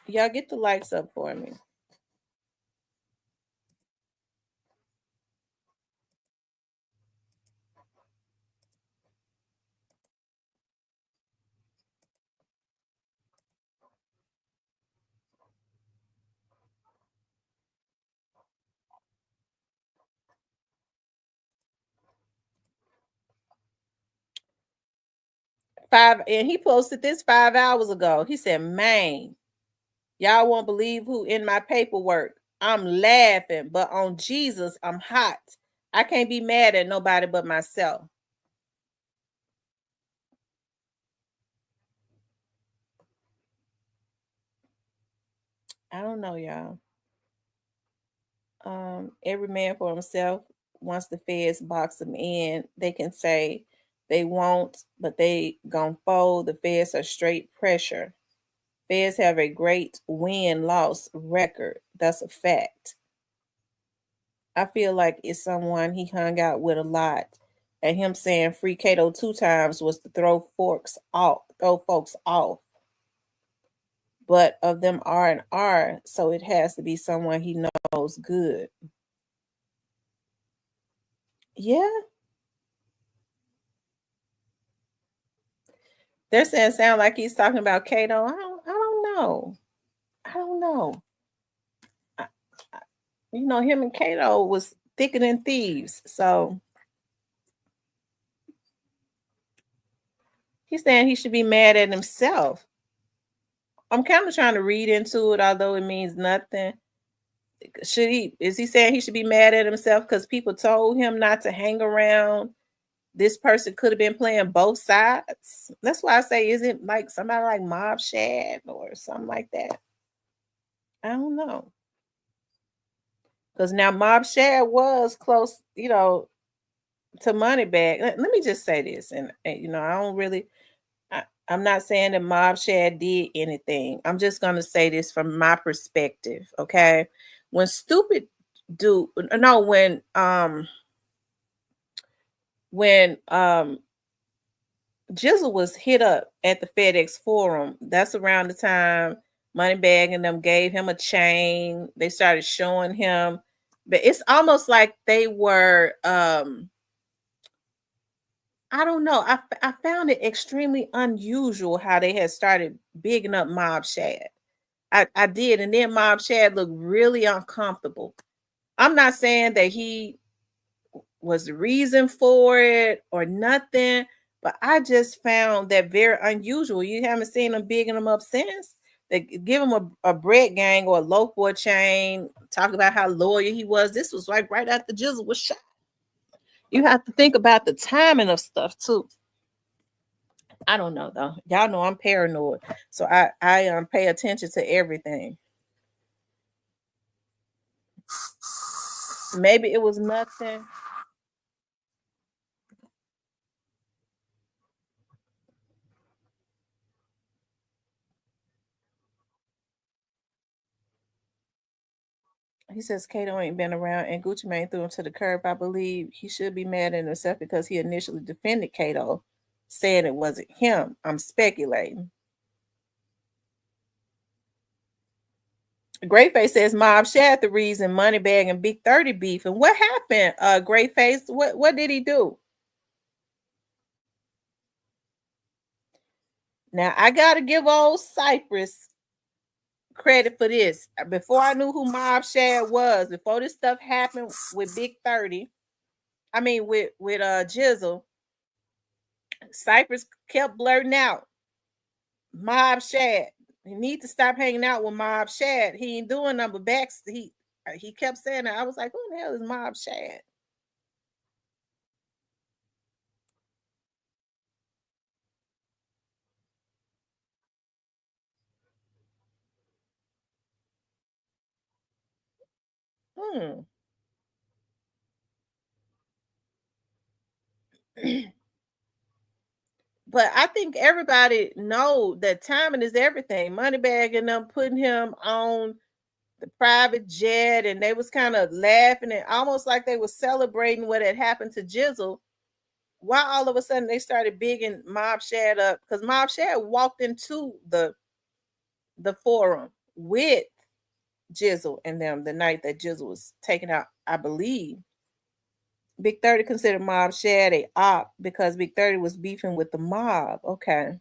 Y'all get the likes up for me. And he posted this 5 hours ago. He said, "Man, y'all won't believe who in my paperwork. I'm laughing, but on Jesus, I'm hot. I can't be mad at nobody but myself." I don't know, y'all. Every man for himself. Once the feds box them in, they can say they won't, but they gonna fold. The feds are straight pressure. Feds have a great win-loss record. That's a fact. I feel like it's someone he hung out with a lot. And him saying free Cato 2 times was to throw folks off. But of them R and R, so it has to be someone he knows good. Yeah, they're saying sound like he's talking about Cato. I don't know. I don't know. I, him and Cato was thicker than thieves. So he's saying he should be mad at himself. I'm kind of trying to read into it, although it means nothing. Is he saying he should be mad at himself because people told him not to hang around? This person could have been playing both sides. That's why I say, is it like somebody like Mob Shad or something like that? I don't know. Because now Mob Shad was close, to Moneybag. Let me just say this, and I don't really. I'm not saying that Mob Shad did anything. I'm just gonna say this from my perspective, okay? When stupid do no when Jizzle was hit up at the FedEx Forum, that's around the time Moneybag and them gave him a chain. They started showing him, but it's almost like they were I don't know. I found it extremely unusual how they had started bigging up Mob Shad. I did, and then Mob Shad looked really uncomfortable. I'm not saying that he was the reason for it or nothing, but I just found that very unusual. You haven't seen them bigging them up since. They give him a bread gang or a loaf boy chain, talk about how loyal he was. This was like right after Jizzle was shot. You have to think about the timing of stuff too. I don't know though. Y'all know I'm paranoid, so I pay attention to everything. Maybe it was nothing. He says Kato ain't been around and Gucci Mane threw him to the curb. I believe he should be mad at himself because he initially defended Kato, saying it wasn't him. I'm speculating. Greyface says Mob Shad the reason Moneybag and Big 30 beef. And what happened? Greyface, what did he do? Now I gotta give old Cypress credit for this. Before I knew who Mob Shad was, before this stuff happened with Big 30, I mean with Jizzle, Cypress kept blurting out Mob Shad. You need to stop hanging out with Mob Shad. He ain't doing number backs. He kept saying that. I was like, who the hell is Mob Shad? Hmm. But I think everybody know that timing is everything. Moneybag and them putting him on the private jet, and they was kind of laughing and almost like they was celebrating what had happened to Jizzle. Why all of a sudden they started bigging Mob Shad up? Because Mob Shad walked into the forum with Jizzle and them the night that Jizzle was taken out, I believe. Big 30 considered Mob Shad a op because Big 30 was beefing with the mob. Okay.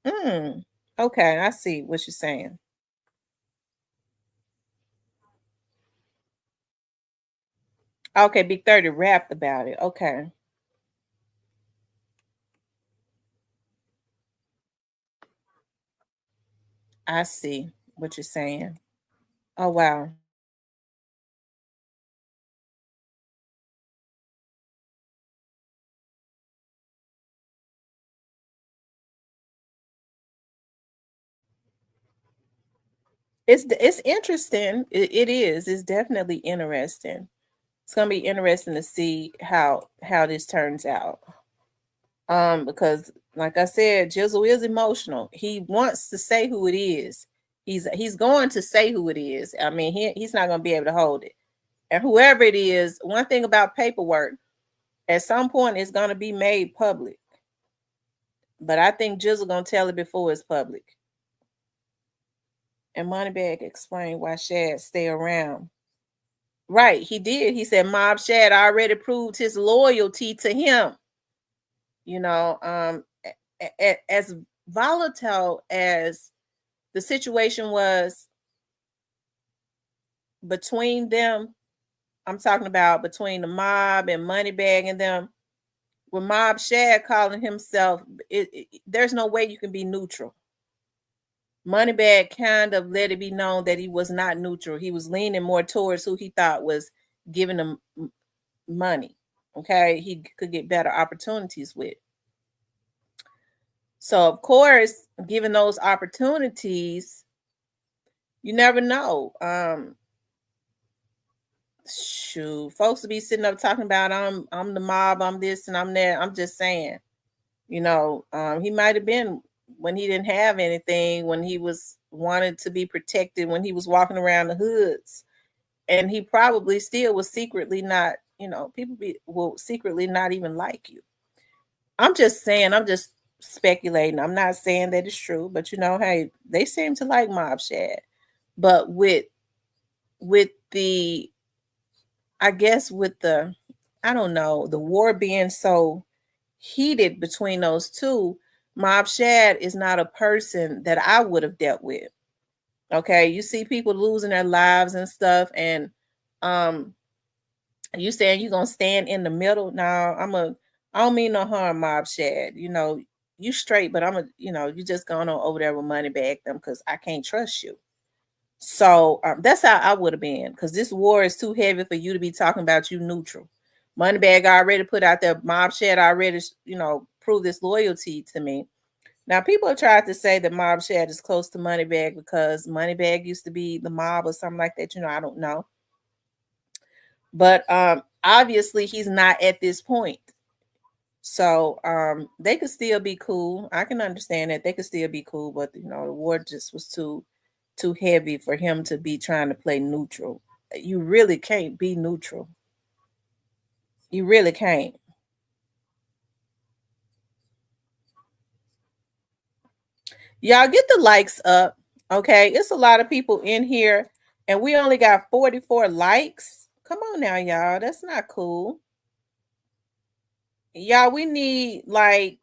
Mm. Okay, I see what you're saying. Okay, Big 30 rapped about it. Okay. I see what you're saying. Oh wow. It's interesting. It is. It's definitely interesting. It's gonna be interesting to see how this turns out. Because like I said, Jizzle is emotional. He wants to say who it is. He's going to say who it is. I mean, he's not gonna be able to hold it. And whoever it is, one thing about paperwork, at some point it's gonna be made public. But I think Jizzle gonna tell it before it's public. And Moneybag explained why Shad stay around. Right, he did. He said Mob Shad already proved his loyalty to him. You know, as volatile as the situation was between them, I'm talking about between the mob and Moneybag and them. With Mob Shad calling himself, there's no way you can be neutral. Moneybag kind of let it be known that he was not neutral. He was leaning more towards who he thought was giving him money. Okay, he could get better opportunities with. So, of course, given those opportunities, you never know. Shoot, folks will be sitting up talking about I'm the mob, I'm this and I'm that. I'm just saying, he might have been when he didn't have anything, when he was wanted to be protected, when he was walking around the hoods, and he probably still was secretly not. People will secretly not even like you. I'm just saying. I'm just speculating. I'm not saying that it's true, but hey, they seem to like Mob Shad. But with the, I guess with the, I don't know, the war being so heated between those two, Mob Shad is not a person that I would have dealt with. Okay, you see people losing their lives and stuff, and um, you saying you gonna stand in the middle? Now I don't mean no harm, Mob Shad. You straight, but you just going on over there with money bag them because I can't trust you. So that's how I would have been, because this war is too heavy for you to be talking about you neutral. Moneybag already put out there, Mob Shad already, proved this loyalty to me. Now, people have tried to say that Mob Shad is close to Moneybag because Moneybag used to be the mob or something like that. I don't know. But obviously he's not at this point. So they could still be cool. I can understand that they could still be cool, but the war just was too heavy for him to be trying to play neutral. You really can't be neutral. You really can't. Y'all get the likes up. Okay. It's a lot of people in here, and we only got 44 likes. Come on now, y'all. That's not cool. Y'all, we need I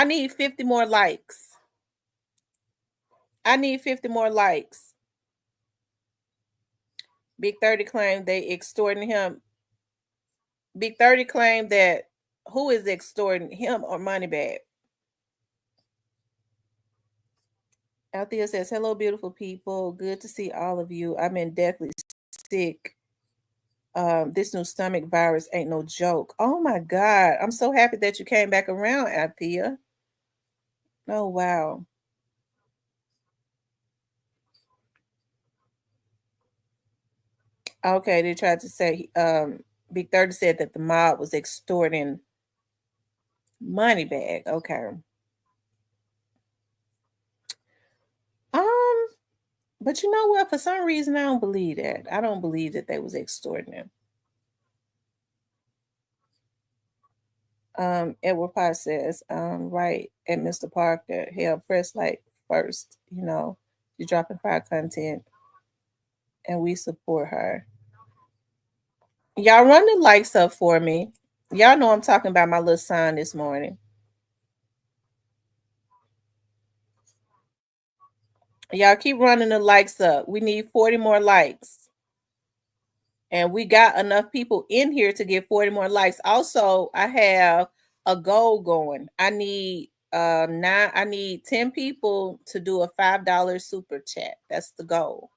need 50 more likes. I need 50 more likes. Big 30 claimed they extorting him. Big 30 claimed that who is extorting him or Moneybag? Althea says, hello, beautiful people. Good to see all of you. I'm in deathly sick. This new stomach virus ain't no joke. Oh my God. I'm so happy that you came back around, Althea. Oh wow. Okay, they tried to say Big 30 said that the mob was extorting money bag. Okay. Um, but you know what? For some reason, I don't believe that. I don't believe that they was extorting him. Edward Potts says, right at Mr. Parker, hell, press like first, you're dropping fire content and we support her. Y'all run the likes up for me. Y'all know I'm talking about my little son this morning. Y'all keep running the likes up. We need 40 more likes. And we got enough people in here to get 40 more likes. Also, I have a goal going. I need 10 people to do a $5 super chat. That's the goal.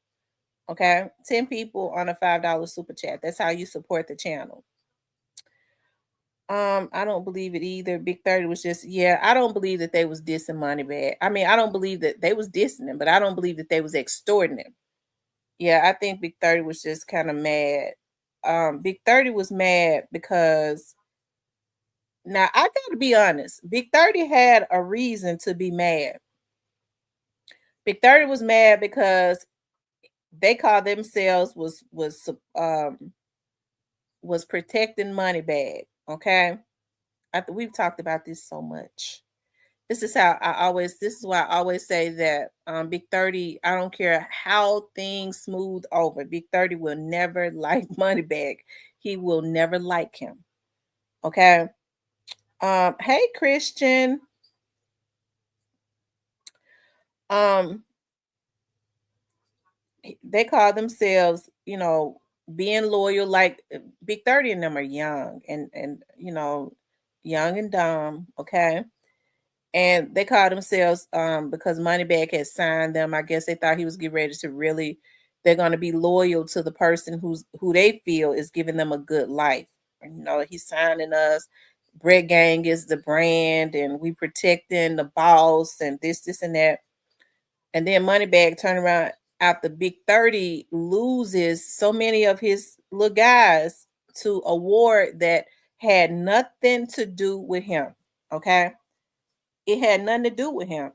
Okay? 10 people on a $5 super chat. That's how you support the channel. I don't believe it either. Big 30 was just, yeah, I don't believe that they was dissing Moneybag. I mean, I don't believe that they was dissing him, but I don't believe that they was extorting him. Yeah, I think Big 30 was just kind of mad. Big 30 was mad because now I gotta be honest, Big 30 had a reason to be mad. Big 30 was mad because they called themselves was protecting Moneybag. Okay. We've talked about this so much. This is why I always say that Big 30, I don't care how things smooth over. Big 30 will never like Moneybag. He will never like him. Okay. Hey Christian. Um, they call themselves, being loyal, like Big 30 and them are young and young and dumb, okay? And they call themselves because Moneybag had signed them. I guess they thought he was getting ready to really they're gonna be loyal to the person who they feel is giving them a good life. He's signing us. Bread Gang is the brand, and we protecting the boss and this and that. And then Moneybag turn around after Big 30 loses so many of his little guys to a war that had nothing to do with him. Okay. It had nothing to do with him.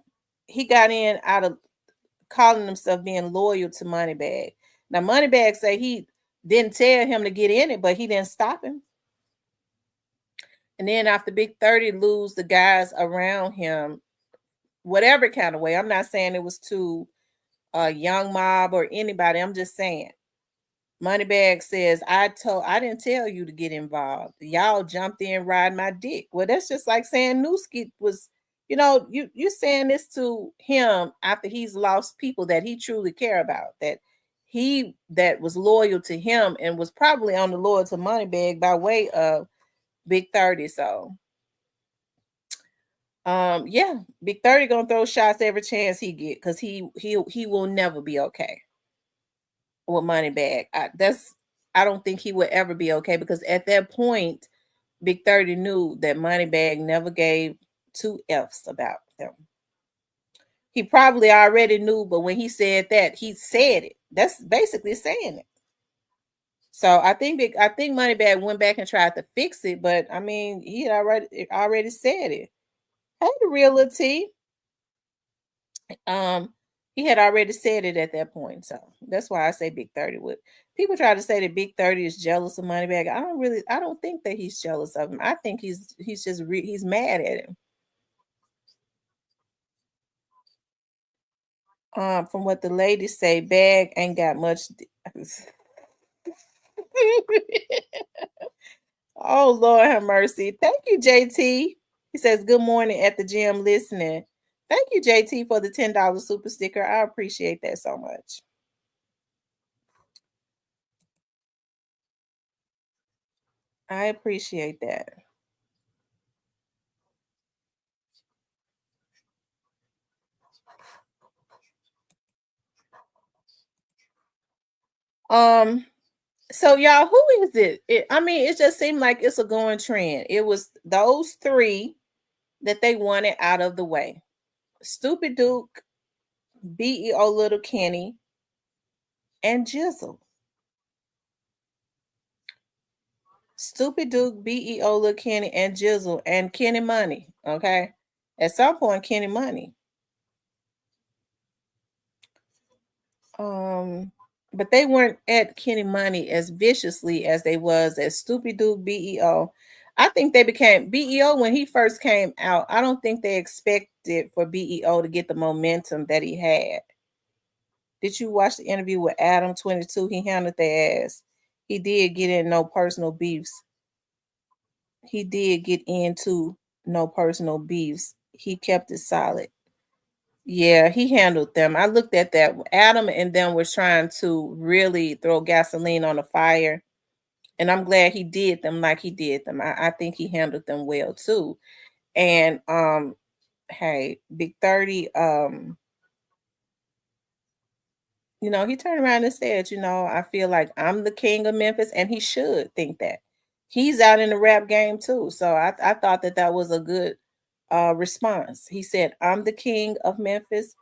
He got in out of calling himself being loyal to Moneybag. Now Moneybag say he didn't tell him to get in it, but he didn't stop him. And then after Big 30 lose the guys around him, whatever kind of way, I'm not saying it was to a young mob or anybody. I'm just saying. Moneybag says, I didn't tell you to get involved. Y'all jumped in riding my dick. Well, that's just like saying Newski was, you're saying this to him after he's lost people that he truly care about, that was loyal to him and was probably on the loyal to Moneybag by way of Big 30. So yeah, Big 30 gonna throw shots every chance he get because he will never be okay with Moneybag. I don't think he would ever be okay because at that point, Big 30 knew that Moneybag never gave two F's about them. He probably already knew, but when he said that, he said it. That's basically saying it. So I think Moneybag went back and tried to fix it, but I mean, he had already said it. Hey, the real T. Um, he had already said it at that point, so that's why I say Big 30 would. People try to say that Big 30 is jealous of Moneybag. I don't think that he's jealous of him. I think he's just he's mad at him. From what the ladies say, Bag ain't got much. Oh Lord have mercy. Thank you, JT. He says good morning at the gym listening. Thank you, JT, for the $10 super sticker. I appreciate that so much. I appreciate that. Um, so y'all, who is it? I mean, it just seemed like it's a going trend. It was those three that they wanted out of the way. Stupid Duke, BEO Little Kenny, and Jizzle. Stupid Duke, BEO, Lil Kenny, and Jizzle, and Kenny Money. Okay. At some point, Kenny Money. Um, but they weren't at Kenny Money as viciously as they was at Stupid Duke, BEO. I think they became BEO when he first came out. I don't think they expected for BEO to get the momentum that he had. Did you watch the interview with Adam 22? He handled their ass. He did get in no personal beefs. He did get into no personal beefs. He kept it solid. Yeah, he handled them. I looked at that. Adam and them was trying to really throw gasoline on the fire. And I'm glad he did them like he did them. I think he handled them well too. And hey, Big 30, he turned around and said, I feel like I'm the king of Memphis, and he should think that. He's out in the rap game too. So I thought that that was a good response. He said, I'm the king of Memphis.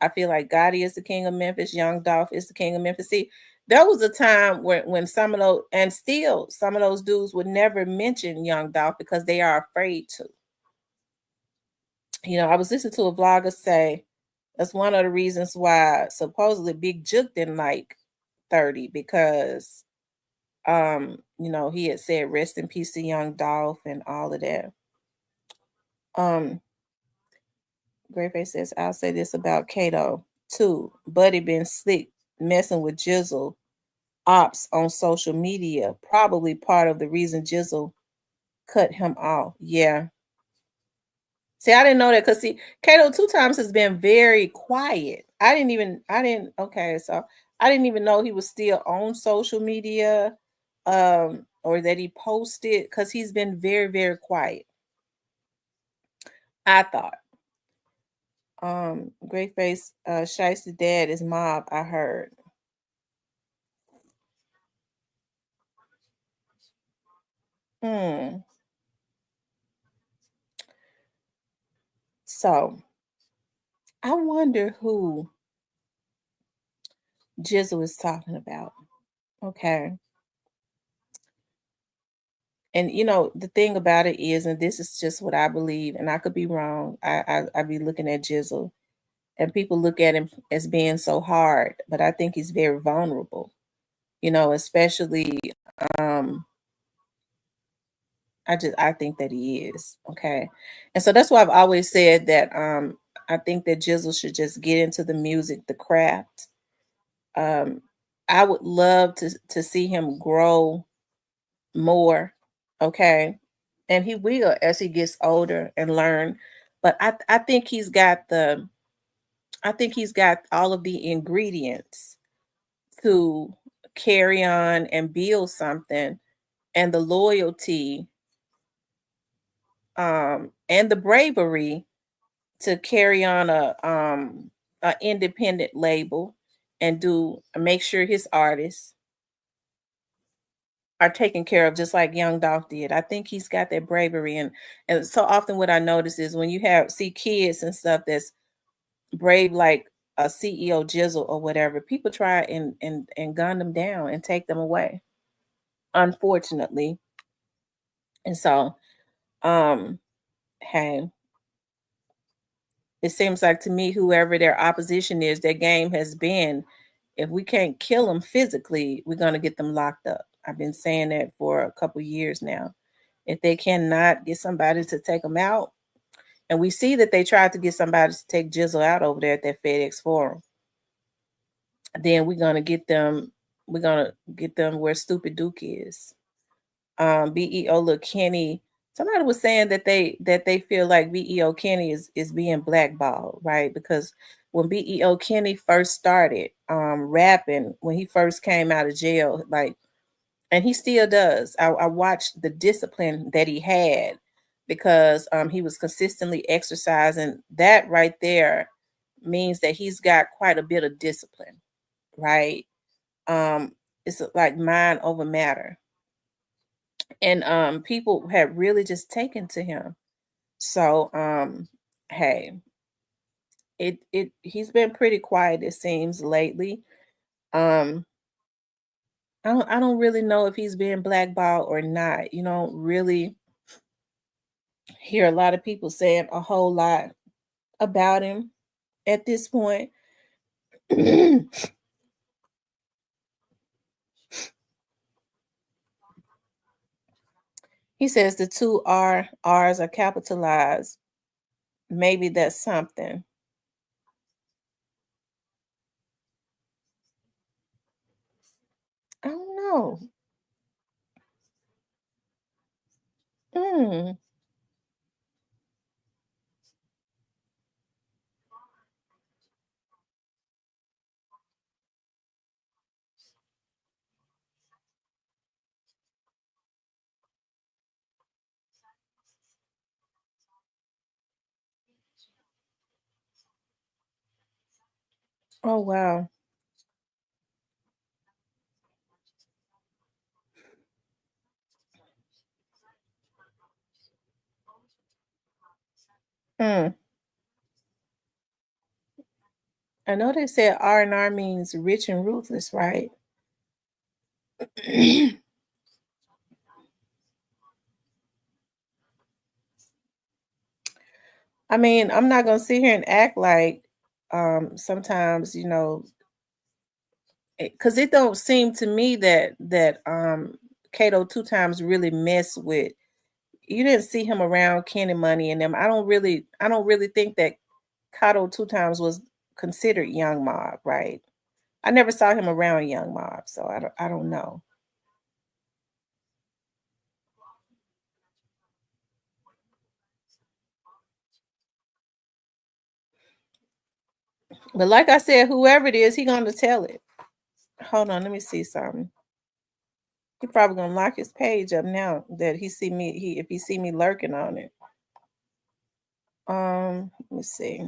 I feel like Gotti is the king of Memphis. Young Dolph is the king of Memphis. See, there was a time when some of those, and still some of those dudes would never mention Young Dolph because they are afraid to. I was listening to a vlogger say that's one of the reasons why supposedly Big Jook didn't like 30 because he had said rest in peace to Young Dolph and all of that. Greyface says, I'll say this about Kato too. Buddy been slick messing with Jizzle ops on social media. Probably part of the reason Jizzle cut him off. Yeah. See, I didn't know that because see, Kato two times has been very quiet. Okay, so I didn't even know he was still on social media, or that he posted because he's been very, very quiet. I thought. Great face, Shiesty dad is mob, I heard. Hmm. So I wonder who Jizzle is talking about. Okay. And the thing about it is, and this is just what I believe, and I could be wrong. I be looking at Jizzle, and people look at him as being so hard, but I think he's very vulnerable. Especially um I think that he is. Okay. And so that's why I've always said that I think that Jizzle should just get into the music, the craft. Um I would love to see him grow more. Okay. And he will as he gets older and learn. But I think he's got all of the ingredients to carry on and build something, and the loyalty and the bravery to carry on a independent label and do make sure his artists are taken care of just like Young Dolph did. I think he's got that bravery, and so often what I notice is when you see kids and stuff that's brave like a CEO Jizzle or whatever, people try and gun them down and take them away, unfortunately. And so um hey, it seems like to me, whoever their opposition is, their game has been, if we can't kill them physically, we're going to get them locked up. I've been saying that for a couple years now. If they cannot get somebody to take them out, and we see that they tried to get somebody to take Jizzle out over there at that FedEx Forum, then we're gonna get them where Stupid Duke is. BEO Lil Kenny. Somebody was saying that they feel like BEO Kenny is being blackballed, right? Because when BEO Kenny first started rapping, when he first came out of jail, like, and he still does. I watched the discipline that he had because he was consistently exercising. That right there means that he's got quite a bit of discipline, right? It's like mind over matter, and people have really just taken to him. So hey, it he's been pretty quiet, it seems, lately. um I don't really know if he's being blackballed or not. You don't really hear a lot of people saying a whole lot about him at this point. He says the two R's are capitalized. Maybe that's something. I don't know. Mm. Oh wow. Mm. I know they said R&R means rich and ruthless, right? I mean, I'm not gonna sit here and act like sometimes, because it don't seem to me that Kato two times really mess with. You didn't see him around Kenny Money and them. I don't really think that Kato two times was considered Young Mob, right? I never saw him around Young Mob, so I don't know. But like I said, whoever it is, he gonna tell it. Hold on, let me see something. He probably gonna lock his page up now that he see me. If he see me lurking on it. Let me see.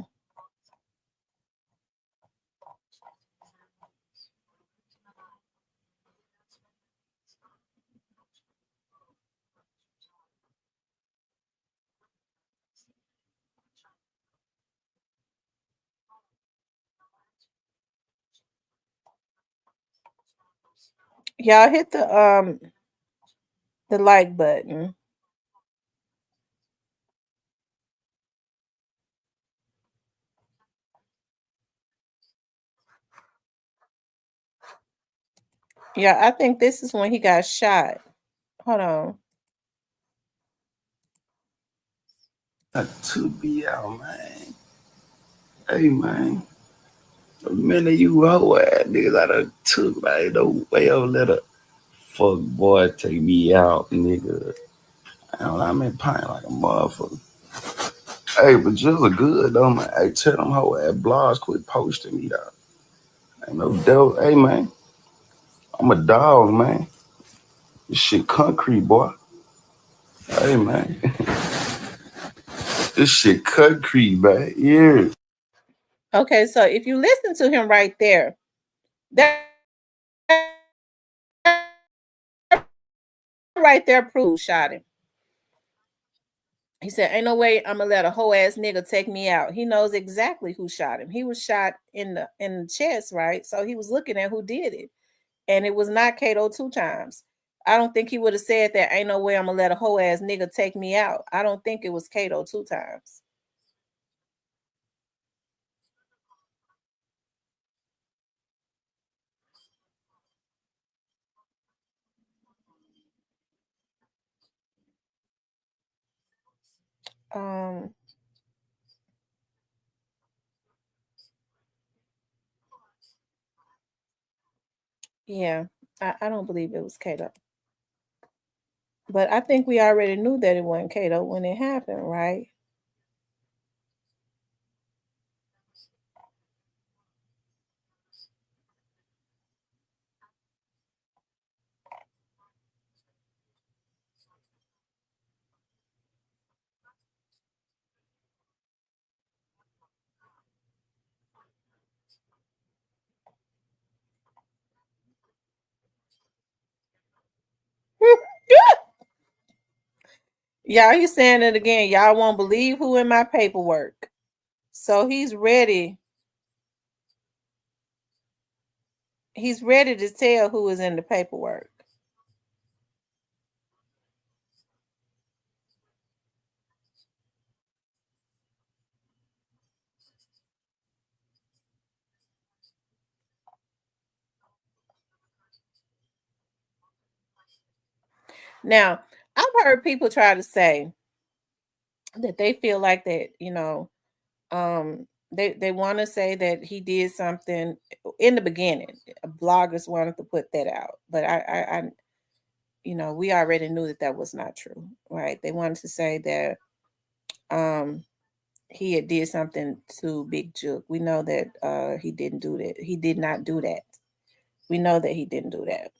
Y'all hit the like button. Yeah, I think this is when he got shot. Hold on. To be out, man. Hey, man. The minute you hoe ass niggas I done took, like, no way I'll let a fuck boy take me out, nigga. I don't know, I'm in pain like a motherfucker. Hey, but just a good though, man. Hey, tell them hoe ass blogs quit posting me, dog. Ain't no doubt. Hey, man. I'm a dog, man. This shit concrete, boy. Hey, man. This shit concrete, man. Yeah. Okay, so if you listen to him right there, that right there proves shot him. He said, "Ain't no way I'm gonna let a whole ass nigga take me out." He knows exactly who shot him. He was shot in the chest, right? So he was looking at who did it, and it was not Kato two times. I don't think he would have said that. Ain't no way I'm gonna let a whole ass nigga take me out. I don't think it was Kato two times. Um, yeah, I don't believe it was Kato, but I think we already knew that it wasn't Kato when it happened, right? Y'all, he's saying it again. Y'all won't believe who in my paperwork. So he's ready. He's ready to tell who is in the paperwork. Now, I've heard people try to say that they feel like that, they want to say that he did something in the beginning. Bloggers wanted to put that out, but we already knew that that was not true, right? They wanted to say that um he had did something to Big Juke. We know that he didn't do that. He did not do that. We know that he didn't do that.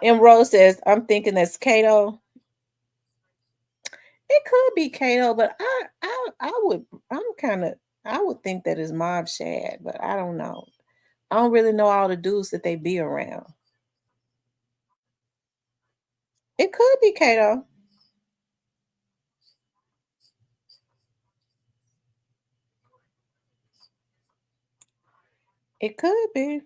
M Rose says, I'm thinking that's Kato. It could be Kato, but I would think that is Mob Shad, but I don't know. I don't really know all the dudes that they be around. It could be Kato. It could be.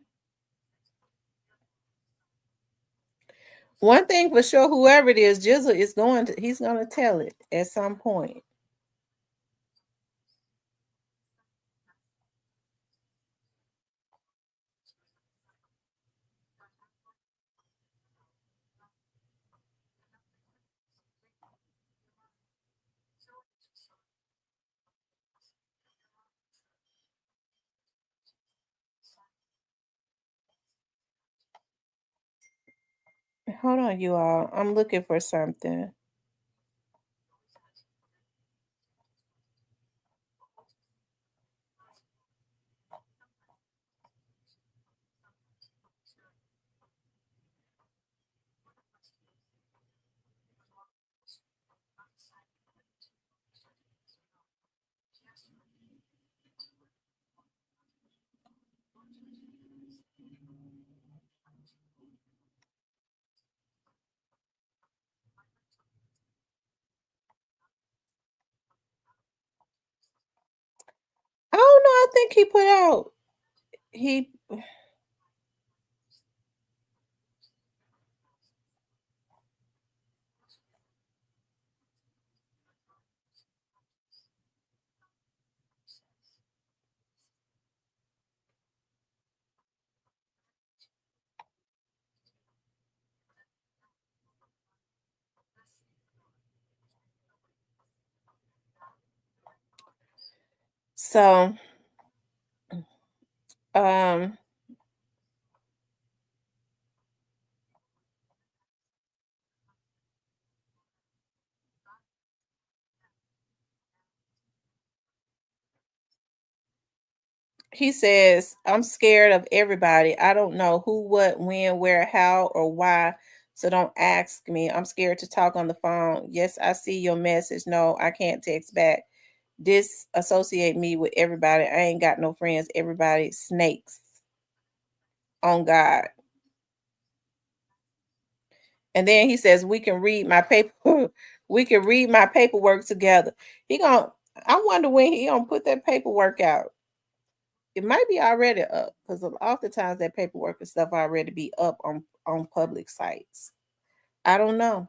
One thing for sure, whoever it is, Jizzle is he's gonna tell it at some point. Hold on, you all. I'm looking for something. I don't know. I think he put out he so um he says, I'm scared of everybody. I don't know who, what, when, where, how, or why. So don't ask me. I'm scared to talk on the phone. Yes, I see your message. No, I can't text back. Disassociate me with everybody. I ain't got no friends. Everybody snakes on God. And then he says, we can read my paper. We can read my paperwork together. He gonna I wonder when he gonna put that paperwork out. It might be already up because oftentimes that paperwork and stuff already be up on public sites. I don't know.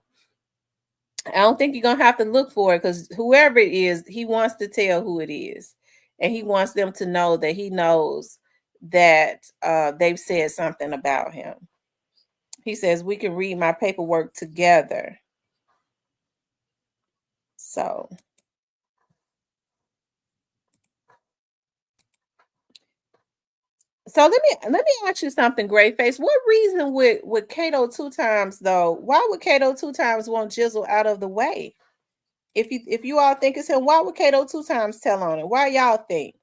I don't think you're gonna have to look for it because whoever it is, he wants to tell who it is, and he wants them to know that he knows that they've said something about him. He says we can read my paperwork together. So let me ask you something, Great Face. What reason would Kato two times though? Why would Kato two times want Jizzle out of the way? If you all think it's him, why would Kato two times tell on it? Why y'all think?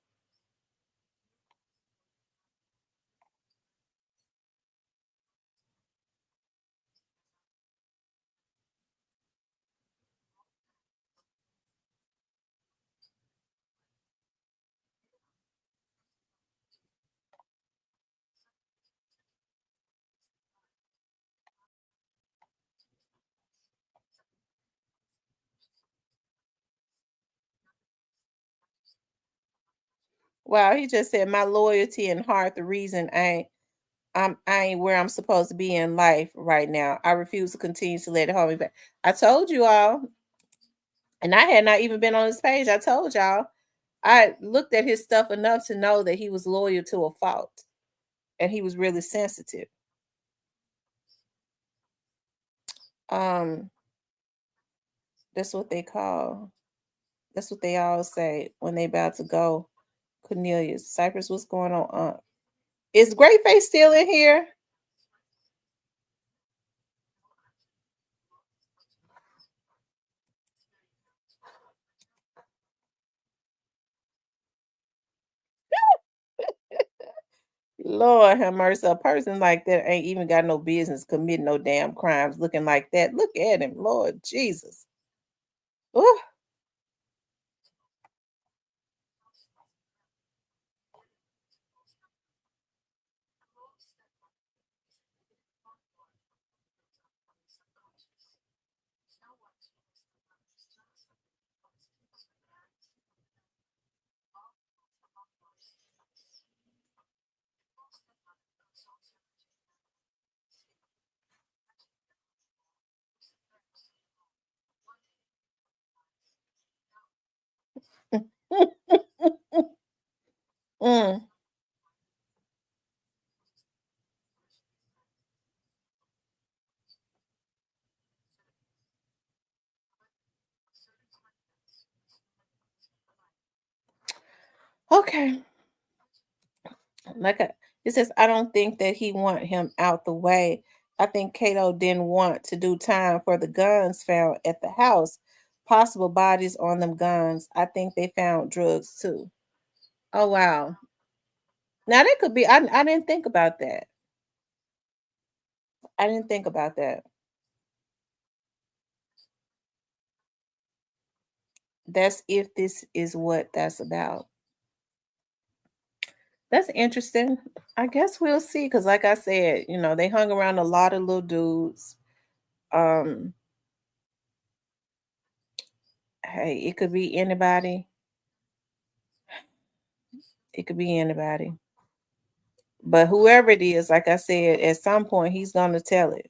Wow, he just said my loyalty and heart the reason I ain't where I'm supposed to be in life right now. I refuse to continue to let it hold me back. I told you all, and I had not even been on his page. I told y'all. I looked at his stuff enough to know that he was loyal to a fault and he was really sensitive. Um, that's what they call. That's what they all say when they about to go. Cornelius, Cypress, what's going on? Is Greatface still in here? Lord have mercy. A person like that ain't even got no business committing no damn crimes looking like that. Look at him, Lord Jesus. Ooh. Mm. Okay. Like it says, I don't think that he want him out the way. I think Cato didn't want to do time for the guns found at the house. Possible bodies on them guns. I think they found drugs too. Oh wow. Now that could be. I didn't think about that. I didn't think about that. That's if this is what that's about. That's interesting. I guess we'll see. Cause like I said, they hung around a lot of little dudes. Um, hey, it could be anybody. It could be anybody. But whoever it is, like I said, at some point he's gonna tell it.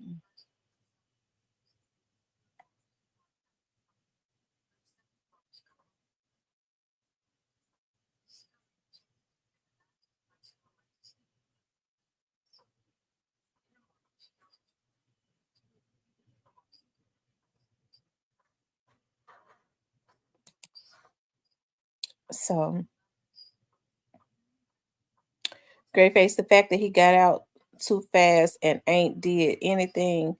So Great face, the fact that he got out too fast and ain't did anything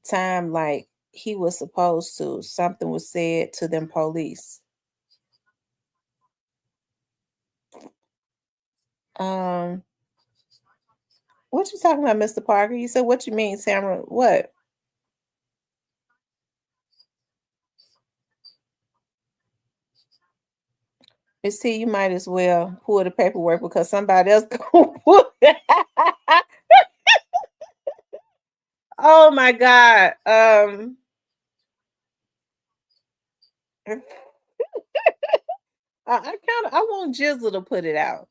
time like he was supposed to. Something was said to them police. Um, what you talking about, Mr. Parker? You said what you mean, Tamara? What? You see, you might as well pull the paperwork because somebody else gonna pull it. Oh my God. I kind of I want Jizzle to put it out.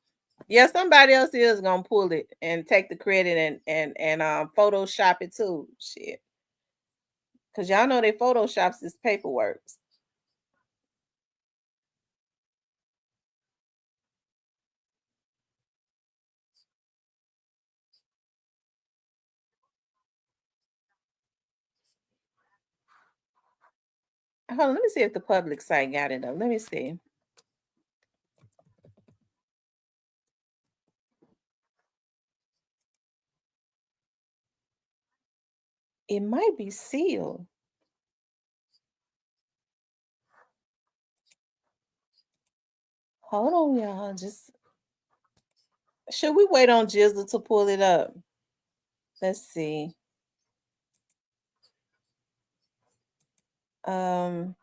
Yeah, somebody else is gonna pull it and take the credit and Photoshop it too. Shit, because y'all know they photoshops this paperwork. Hold on, let me see if the public site got it up. Let me see. It might be sealed. Hold on, y'all. Just should we wait on Jizzle to pull it up? Let's see. Um,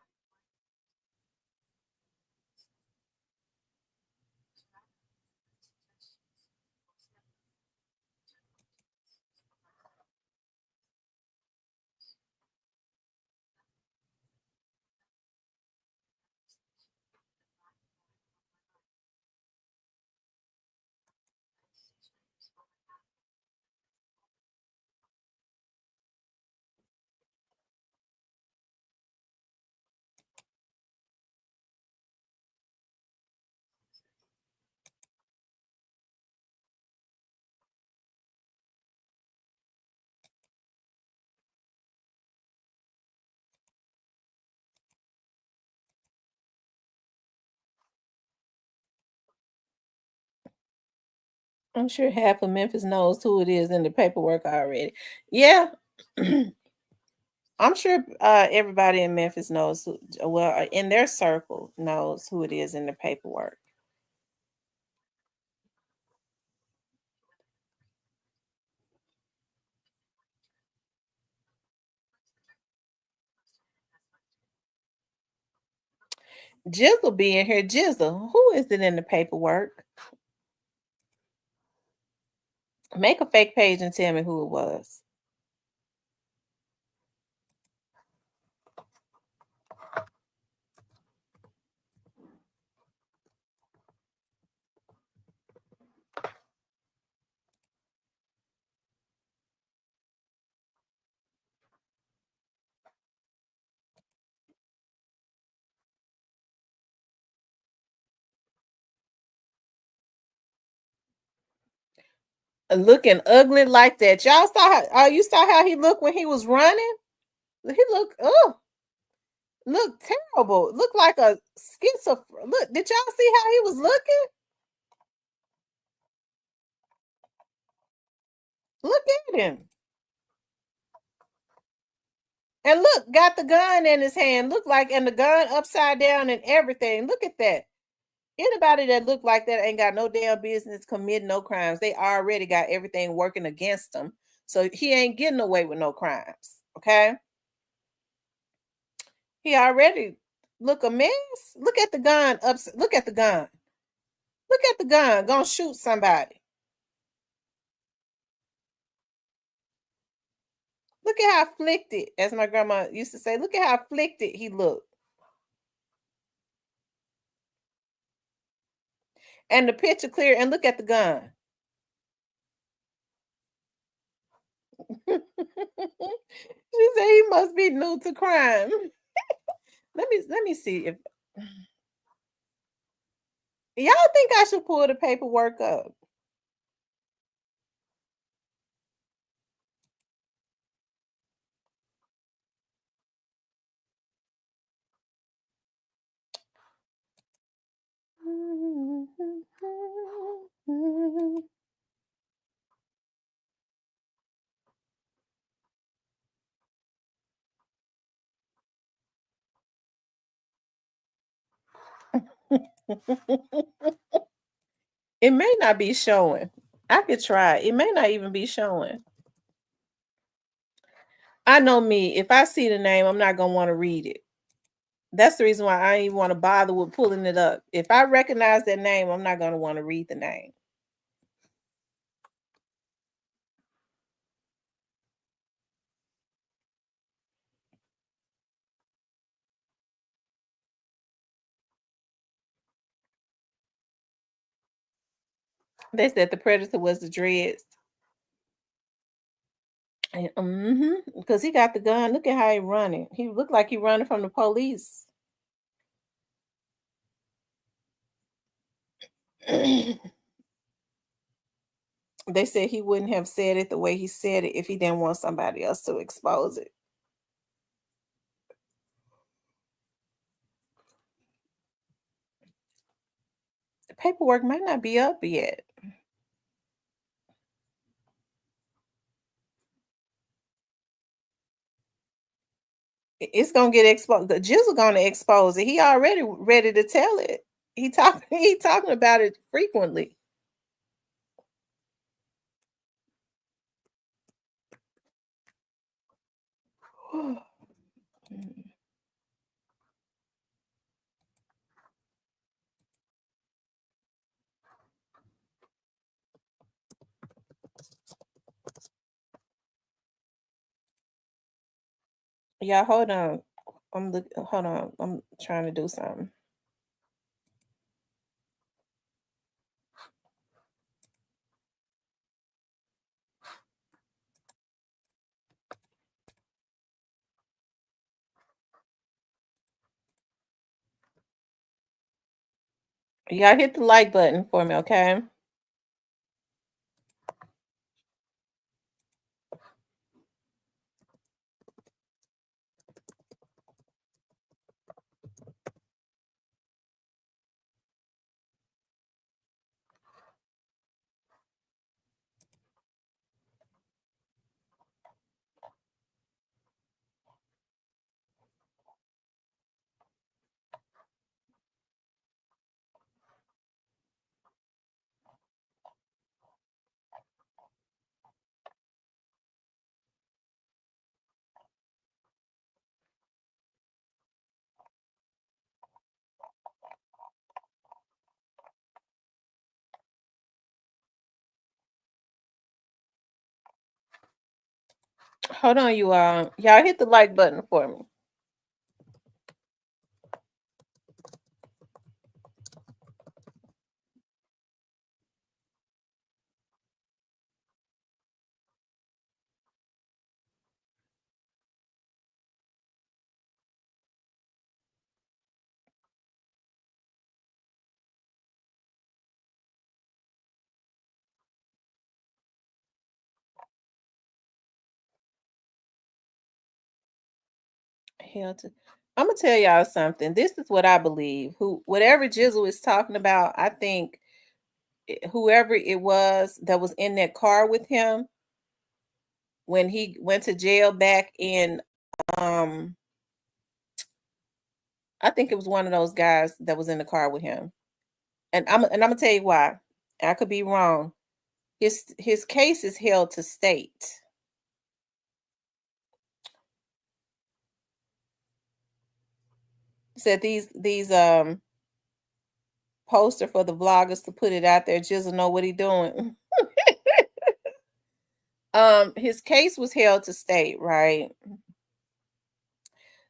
I'm sure half of Memphis knows who it is in the paperwork already. Yeah. I'm sure everybody in Memphis knows who, well, in their circle knows who it is in the paperwork. Jizzle be in here. Jizzle, who is it in the paperwork? Make a fake page and tell me who it was. Looking ugly like that. Y'all saw how you saw how he looked when he was running? He looked look terrible. Look like a schizophrenic. Look, did y'all see how he was looking? Look at him. And look, got the gun in his hand. Look like, and the gun upside down and everything. Look at that. Anybody that look like that ain't got no damn business committing no crimes. They already got everything working against them. So he ain't getting away with no crimes. Okay. He already look a mess. Look at the gun. Look at the gun. Look at the gun. Gonna shoot somebody. Look at how afflicted, as my grandma used to say, look at how afflicted he looked. And the picture clear, and look at the gun. She said he must be new to crime. Let me see if y'all think I should pull the paperwork up. It may not be showing. I could try. It may not even be showing. I know me. If I see the name, I'm not gonna want to read it. That's the reason why I ain't even want to bother with pulling it up. If I recognize that name, I'm not gonna want to read the name. They said the predator was the dreads. Because he got the gun. Look at how he running. He looked like he running from the police. They said he wouldn't have said it the way he said it if he didn't want somebody else to expose it. The paperwork might not be up yet. It's gonna get exposed. The Jizzle gonna expose it. He already ready to tell it. He talking about it frequently. Yeah, hold on. Hold on. I'm trying to do something. Y'all hit the like button for me, okay? Hold on, you all. Y'all hit the like button for me. Hell to I'm gonna tell y'all something. This is what I believe. Whatever Jizzle is talking about, I think whoever it was that was in that car with him when he went to jail back in um I think it was one of those guys that was in the car with him. And I'm gonna tell you why. I could be wrong. His case is held to state. Said these poster for the vloggers to put it out there. Jizzle know what he doing. His case was held to state, right?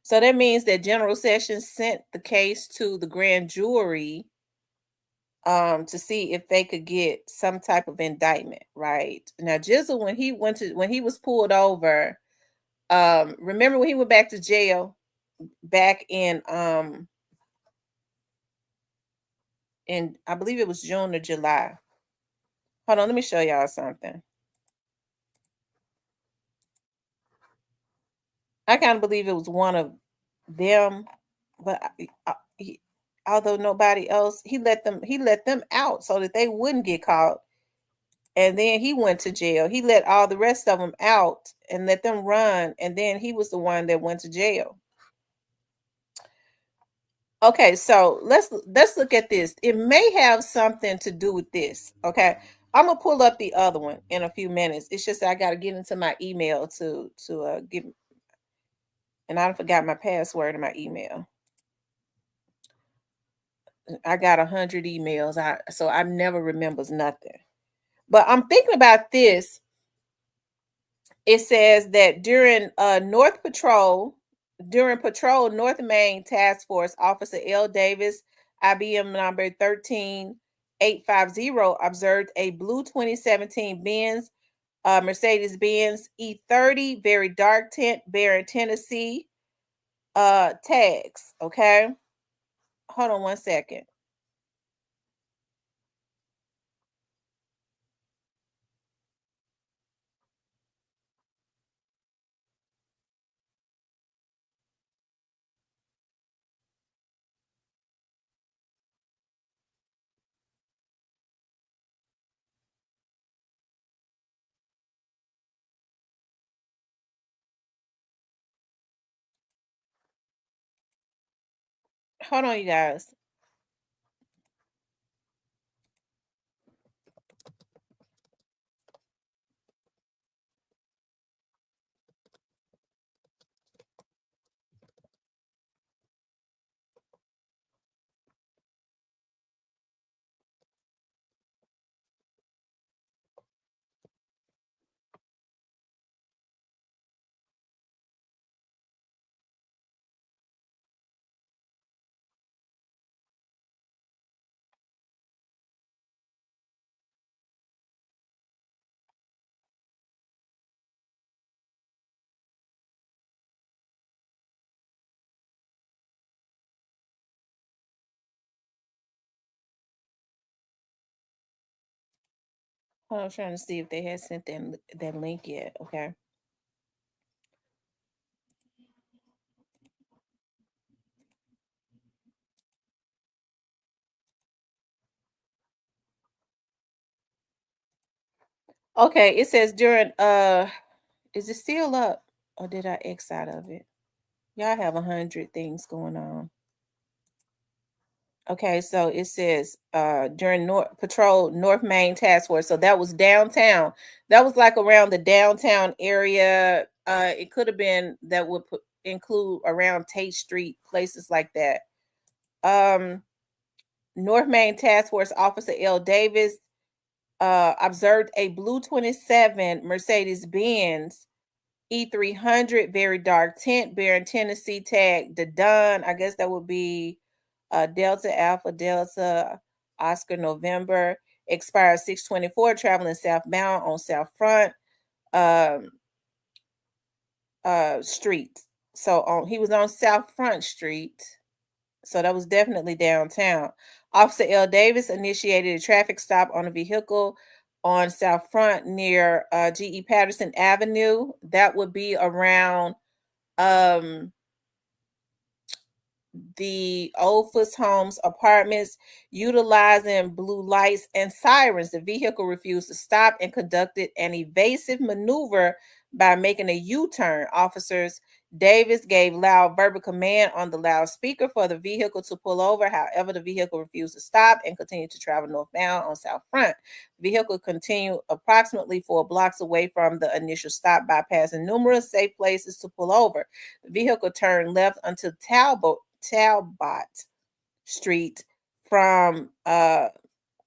So that means that General Sessions sent the case to the grand jury to see if they could get some type of indictment, right? Now Jizzle, when he was pulled over, remember when he went back to jail back in I believe it was June or July. Hold on, let me show y'all something. I kind of believe it was one of them, but although nobody else, he let them out so that they wouldn't get caught. And then he went to jail. He let all the rest of them out and let them run, and then he was the one that went to jail. Okay, so let's look at this. It may have something to do with this. Okay, I'm gonna pull up the other one in a few minutes. It's just I got to get into my email to give, and I forgot my password in my email. I got 100 emails. So I never remembers nothing. But I'm thinking about this. It says that during patrol, North Main Task Force Officer L. Davis, IBM number 13850, observed a blue 2017 Benz, Mercedes Benz E30, very dark tint, bearing Tennessee tags. Okay, hold on one second. Hold on, you guys. Hold on, I'm trying to see if they had sent them that link yet. Okay. Okay, it says during is it still up or did I X out of it? Y'all have 100 things going on. Okay, so it says during North Main Task Force. So that was downtown. That was like around the downtown area. It could have been that would include around Tate Street, places like that. Um, North Main Task Force Officer L. Davis observed a blue 27 Mercedes Benz E300, very dark tint, bearing Tennessee tag, the Don. I guess that would be Delta Alpha Delta Oscar November. Expired 624, traveling southbound on South Front um, Street. So he was on South Front Street. So that was definitely downtown. Officer L. Davis initiated a traffic stop on a vehicle on South Front near G.E. Patterson Avenue. That would be around um, the Old Foots Homes apartments. Utilizing blue lights and sirens, the vehicle refused to stop and conducted an evasive maneuver by making a U-turn. Officers Davis gave loud verbal command on the loudspeaker for the vehicle to pull over. However, the vehicle refused to stop and continued to travel northbound on South Front. The vehicle continued approximately 4 blocks away from the initial stop, bypassing numerous safe places to pull over. The vehicle turned left onto Talbot Street from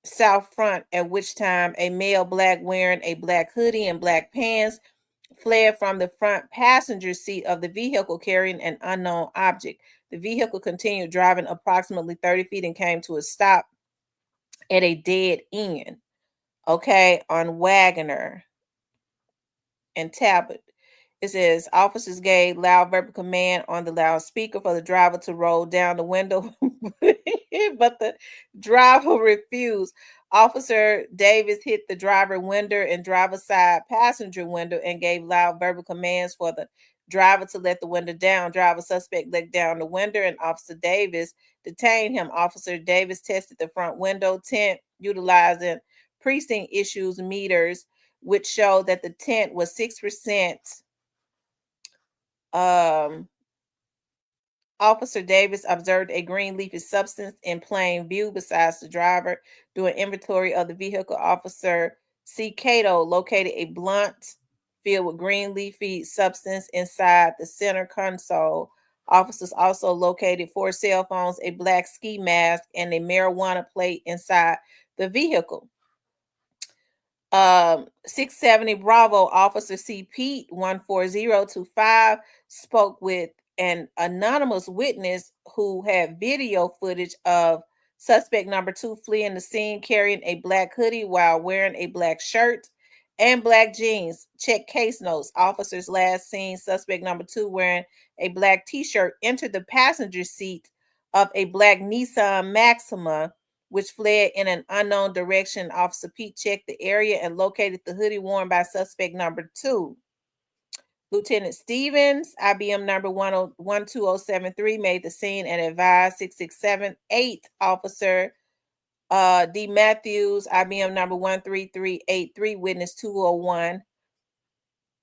South Front, at which time a male black wearing a black hoodie and black pants fled from the front passenger seat of the vehicle carrying an unknown object. The vehicle continued driving approximately 30 feet and came to a stop at a dead end, okay, on Wagoner and Talbot. It says officers gave loud verbal command on the loudspeaker for the driver to roll down the window, but the driver refused. Officer Davis hit the driver window and driver's side passenger window and gave loud verbal commands for the driver to let the window down. Driver suspect let down the window and Officer Davis detained him. Officer Davis tested the front window tint utilizing precinct issues meters, which showed that the tint was 6%. Um, Officer Davis observed a green leafy substance in plain view besides the driver. Doing inventory of the vehicle, Officer C. Cato located a blunt filled with green leafy substance inside the center console. Officers also located 4 cell phones, a black ski mask, and a marijuana plate inside the vehicle. 670 Bravo Officer C. Pete 14025 spoke with an anonymous witness who had video footage of suspect number 2 fleeing the scene carrying a black hoodie while wearing a black shirt and black jeans. Check case notes. Officers last seen suspect number 2 wearing a black t-shirt entered the passenger seat of a black Nissan Maxima which fled in an unknown direction. Officer Pete checked the area and located the hoodie worn by suspect number 2. Lieutenant Stevens, IBM number 12073, made the scene and advised 6678 Officer D. Matthews, IBM number 13383, witness 201,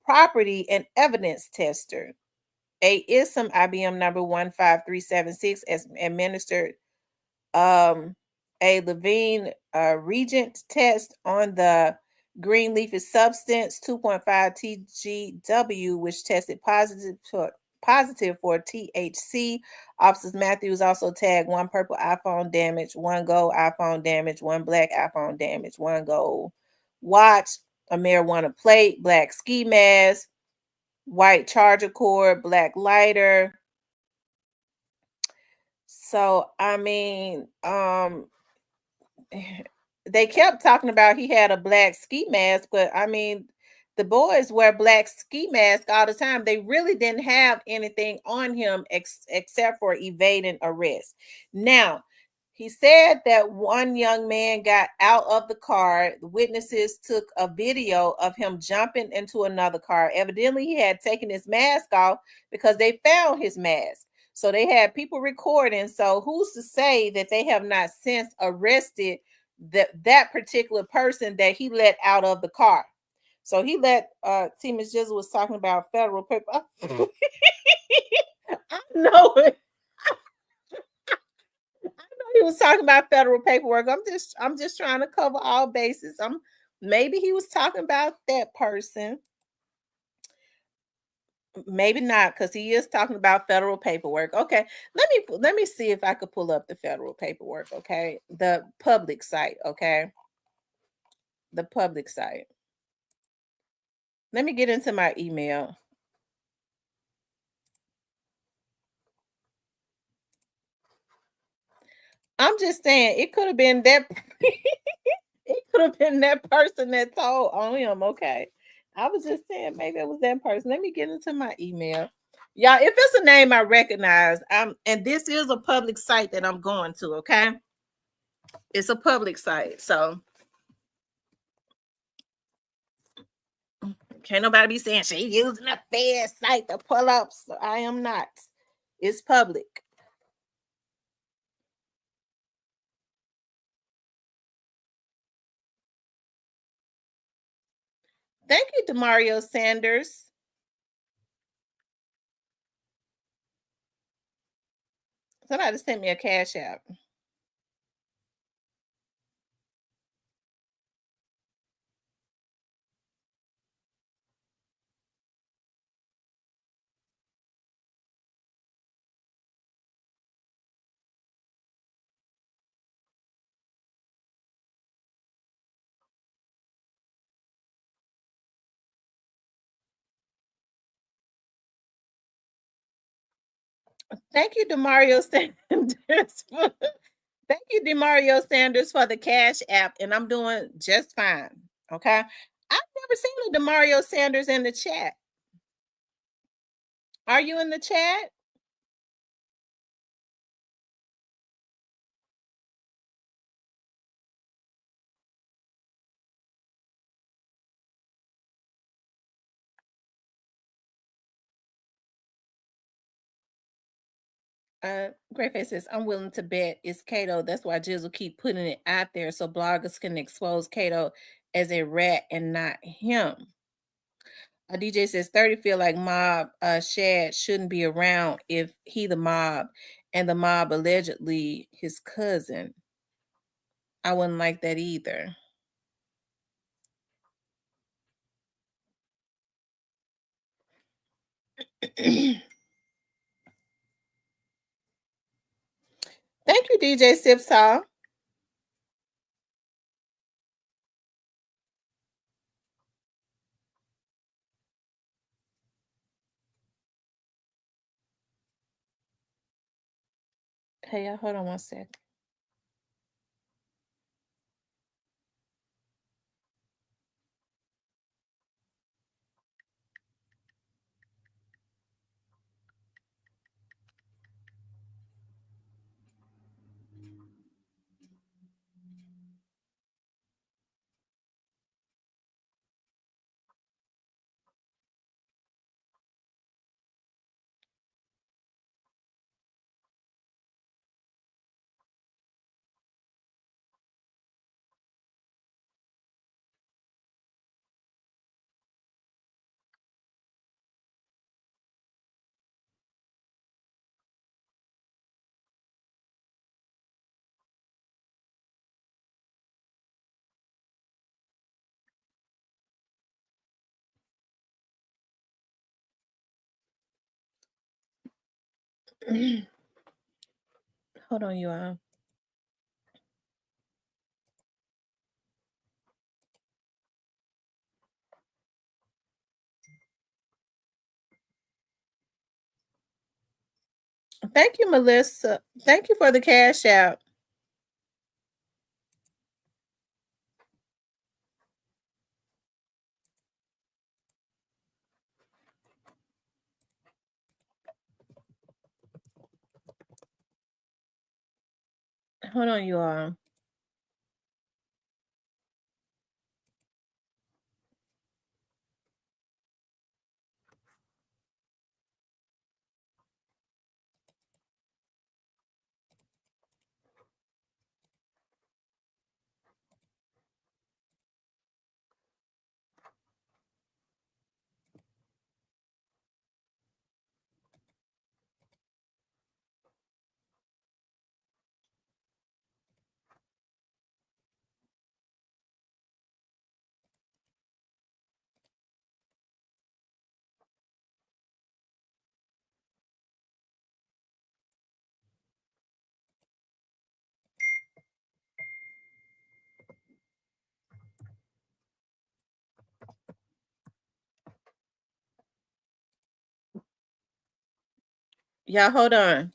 property and evidence tester. A. Isom, IBM number 15376, as administered a Levine Regent test on the green leafy substance 2.5 TGW, which tested positive for THC. Officers Matthews also tagged 1 purple iPhone damage, 1 gold iPhone damage, 1 black iPhone damage, 1 gold watch, a marijuana plate, black ski mask, white charger cord, black lighter. So I mean, they kept talking about he had a black ski mask, but I mean, the boys wear black ski masks all the time. They really didn't have anything on him except for evading arrest. Now, he said that one young man got out of the car. The witnesses took a video of him jumping into another car. Evidently, he had taken his mask off because they found his mask. So they had people recording. So who's to say that they have not since arrested that particular person that he let out of the car? So he let Miss Jizzle was talking about federal paper. I know it. He was talking about federal paperwork. I'm just trying to cover all bases. Maybe he was talking about that person. Maybe not, because he is talking about federal paperwork. Okay, let me see if I could pull up the federal paperwork. Okay, the public site. Okay, the public site. Let me get into my email. I'm just saying it could have been that it could have been that person that told on him, okay? I was just saying maybe it was that person. Let me get into my email. Y'all, if it's a name I recognize, and this is a public site that I'm going to, okay? It's a public site. So can't nobody be saying she using a fair site to pull up. So I am not. It's public. Thank you, Demario Sanders. Somebody sent me a cash app. Thank you, Demario Sanders. Thank you, Demario Sanders, for the cash app, and I'm doing just fine. Okay. I've never seen a Demario Sanders in the chat. Are you in the chat? Greyface says, I'm willing to bet it's Kato. That's why Jizzle keep putting it out there so bloggers can expose Kato as a rat and not him. DJ says 30 feel like mob Shad shouldn't be around if he the mob and the mob allegedly his cousin. I wouldn't like that either. Thank you, DJ Sipsaw. Hey, y'all, hold on one sec. Hold on, you all. Thank you, Melissa. Thank you for the cash out. Hold on, you all. Y'all, hold on.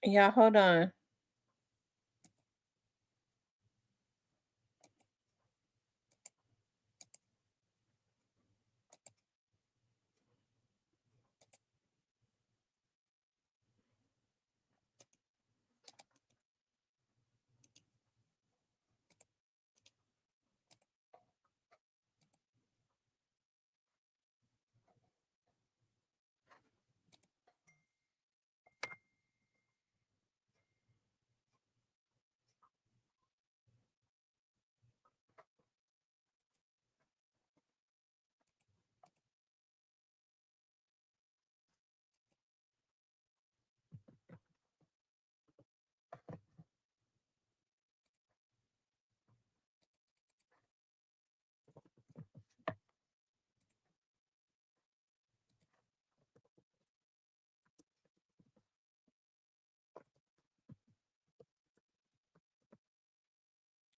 Yeah, hold on.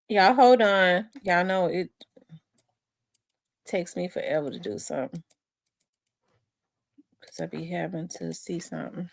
Y'all hold on. Y'all know it takes me forever to do something because I be having to see something.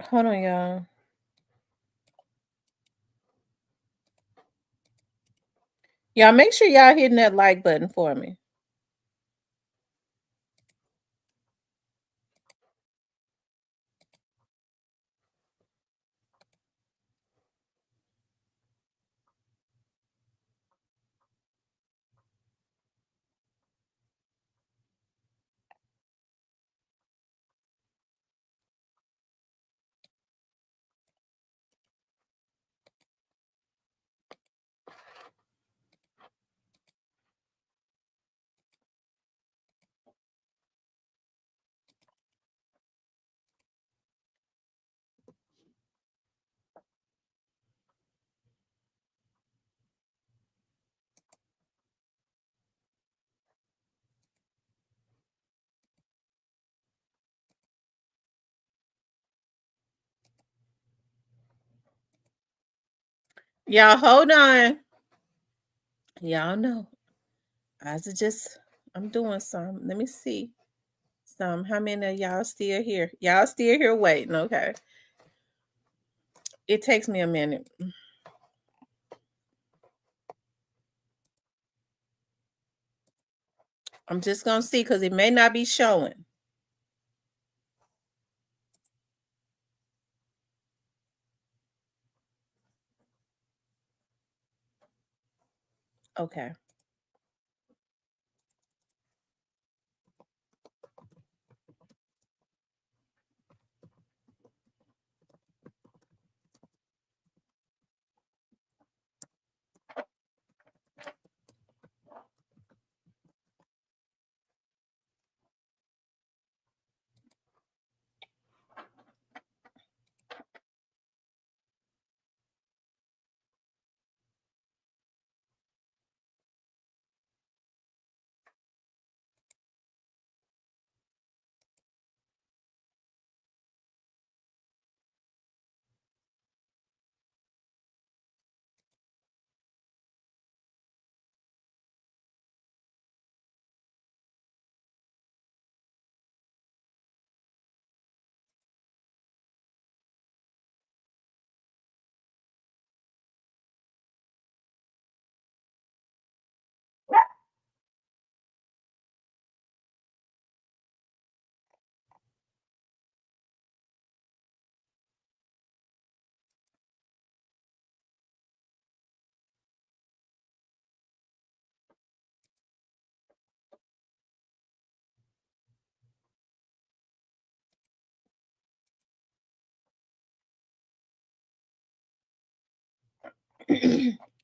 Hold on, y'all. Y'all make sure y'all hitting that like button for me. Y'all hold on. Y'all know. I was just I'm doing some. Let me see. Some. How many of y'all still here? Y'all still here waiting, okay. It takes me a minute. I'm just gonna see because it may not be showing. Okay.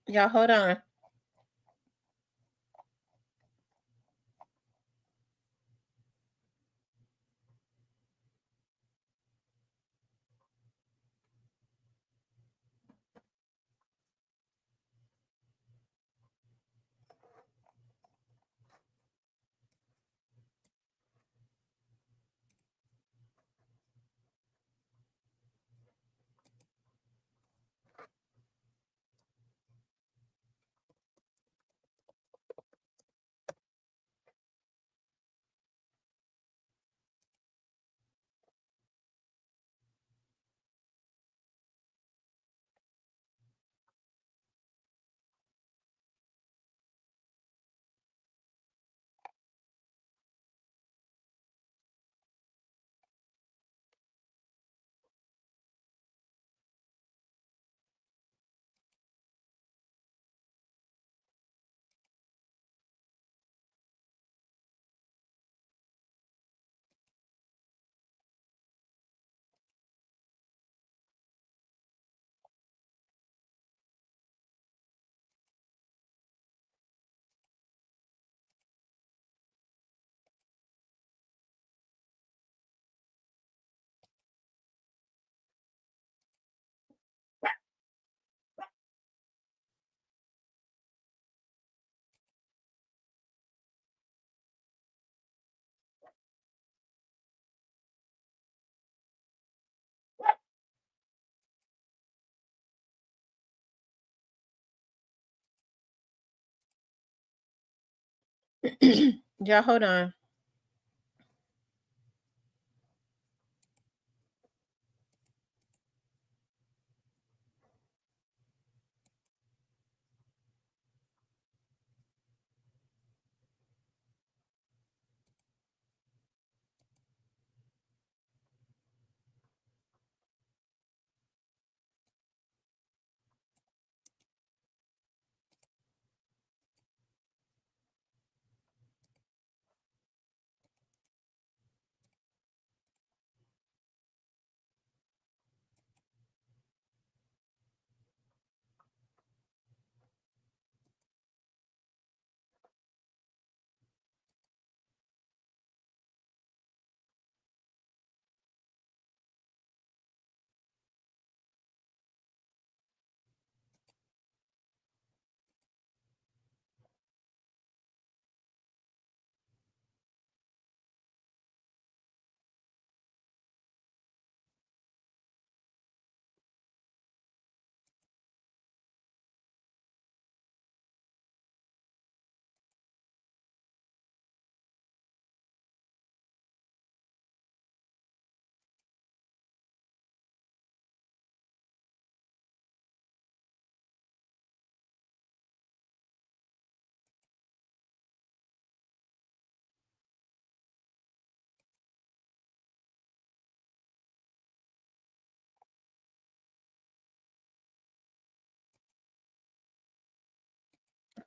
Y'all hold on. Y'all, hold on.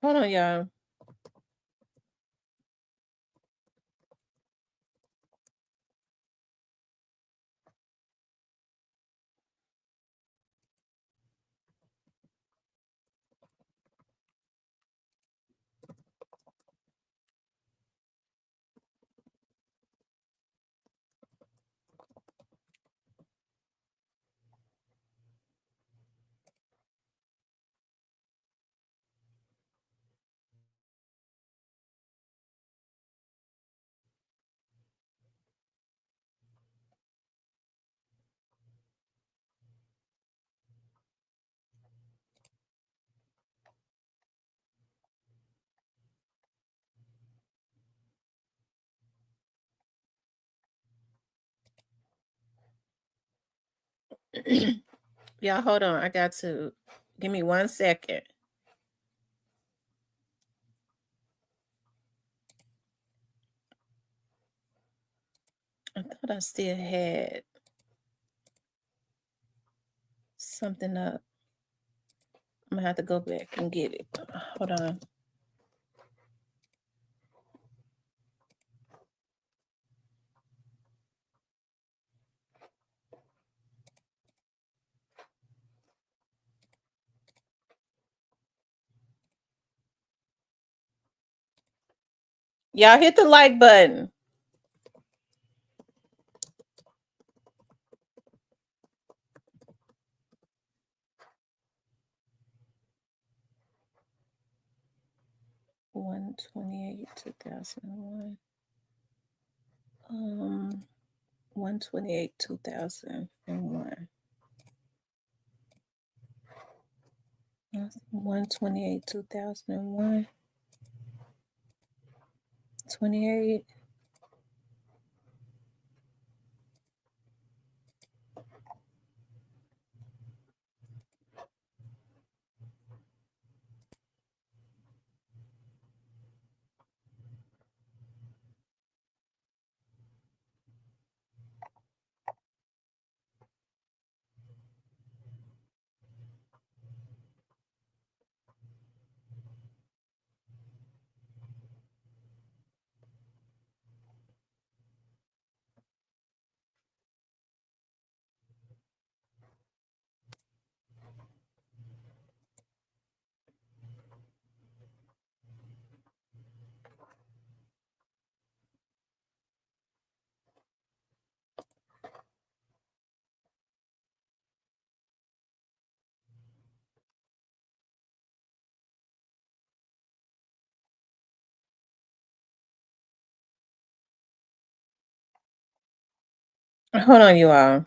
Hold on, y'all. Y'all, hold on. I got to give me 1 second. I thought I still had something up. I'm gonna have to go back and get it. Hold on. Y'all hit the like button. $128, 2001. 128, 2001. 128, 2001. 28. Hold on, you all.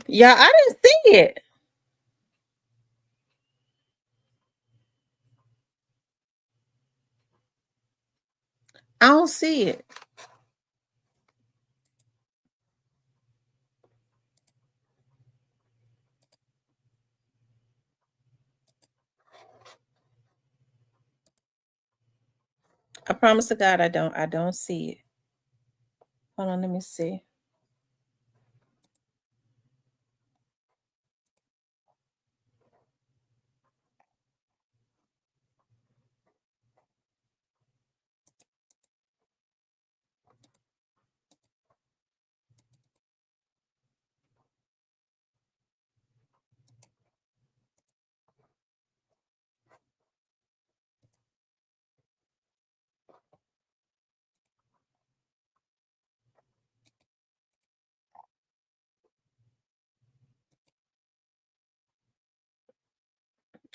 Yeah, I didn't see it. I don't see it. I promise to God, I don't. I don't see it. Hold on, let me see.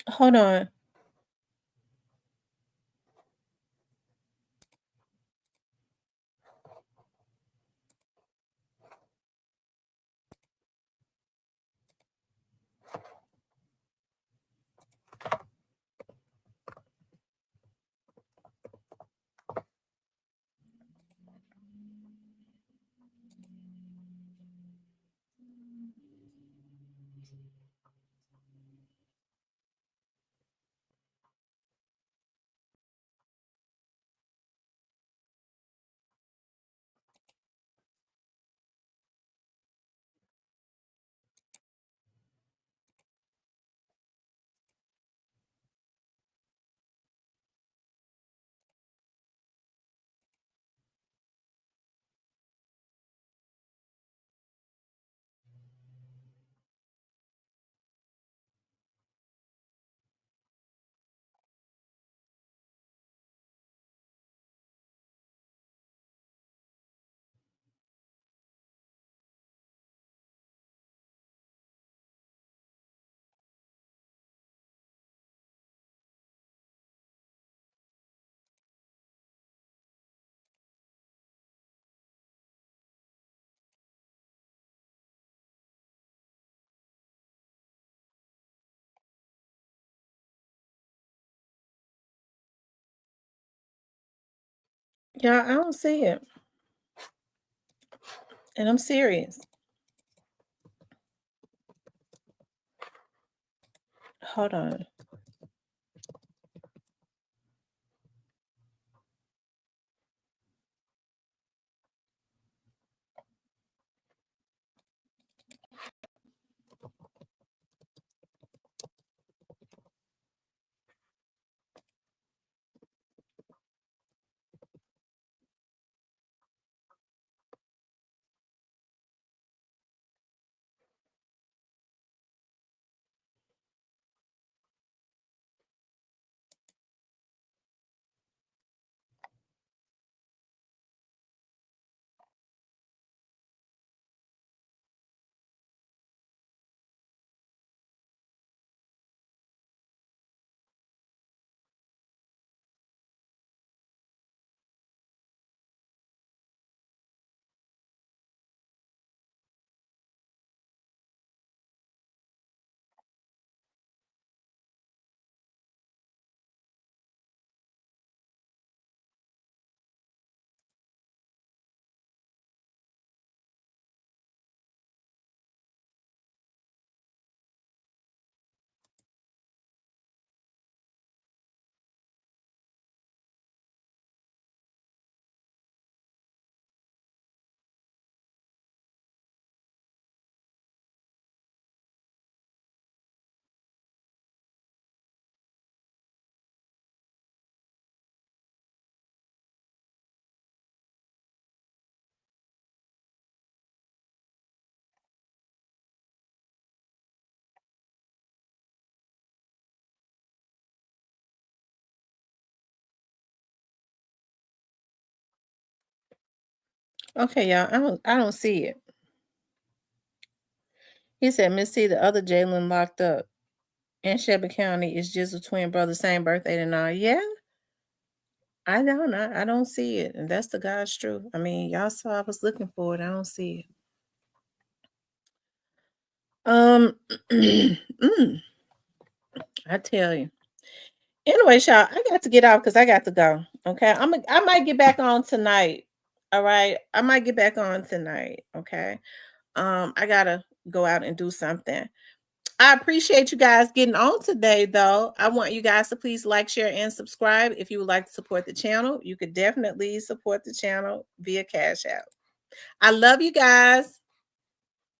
Hold on. Yeah, I don't see it. And I'm serious. Hold on. Okay, y'all. I don't see it. He said, Miss C, the other Jalen locked up in Shelby County is Jizzle twin brother, same birthday than I. Yeah, I don't. I don't see it. And that's the God's truth. I mean, y'all saw I was looking for it. I don't see it. Um, I tell you. Anyway, y'all, I got to get off because I got to go. Okay, I might get back on tonight. All right, I might get back on tonight. Okay, I gotta go out and do something. I appreciate you guys getting on today, though. I want you guys to please like, share, and subscribe. If you would like to support the channel, you could definitely support the channel via Cash App. I love you guys.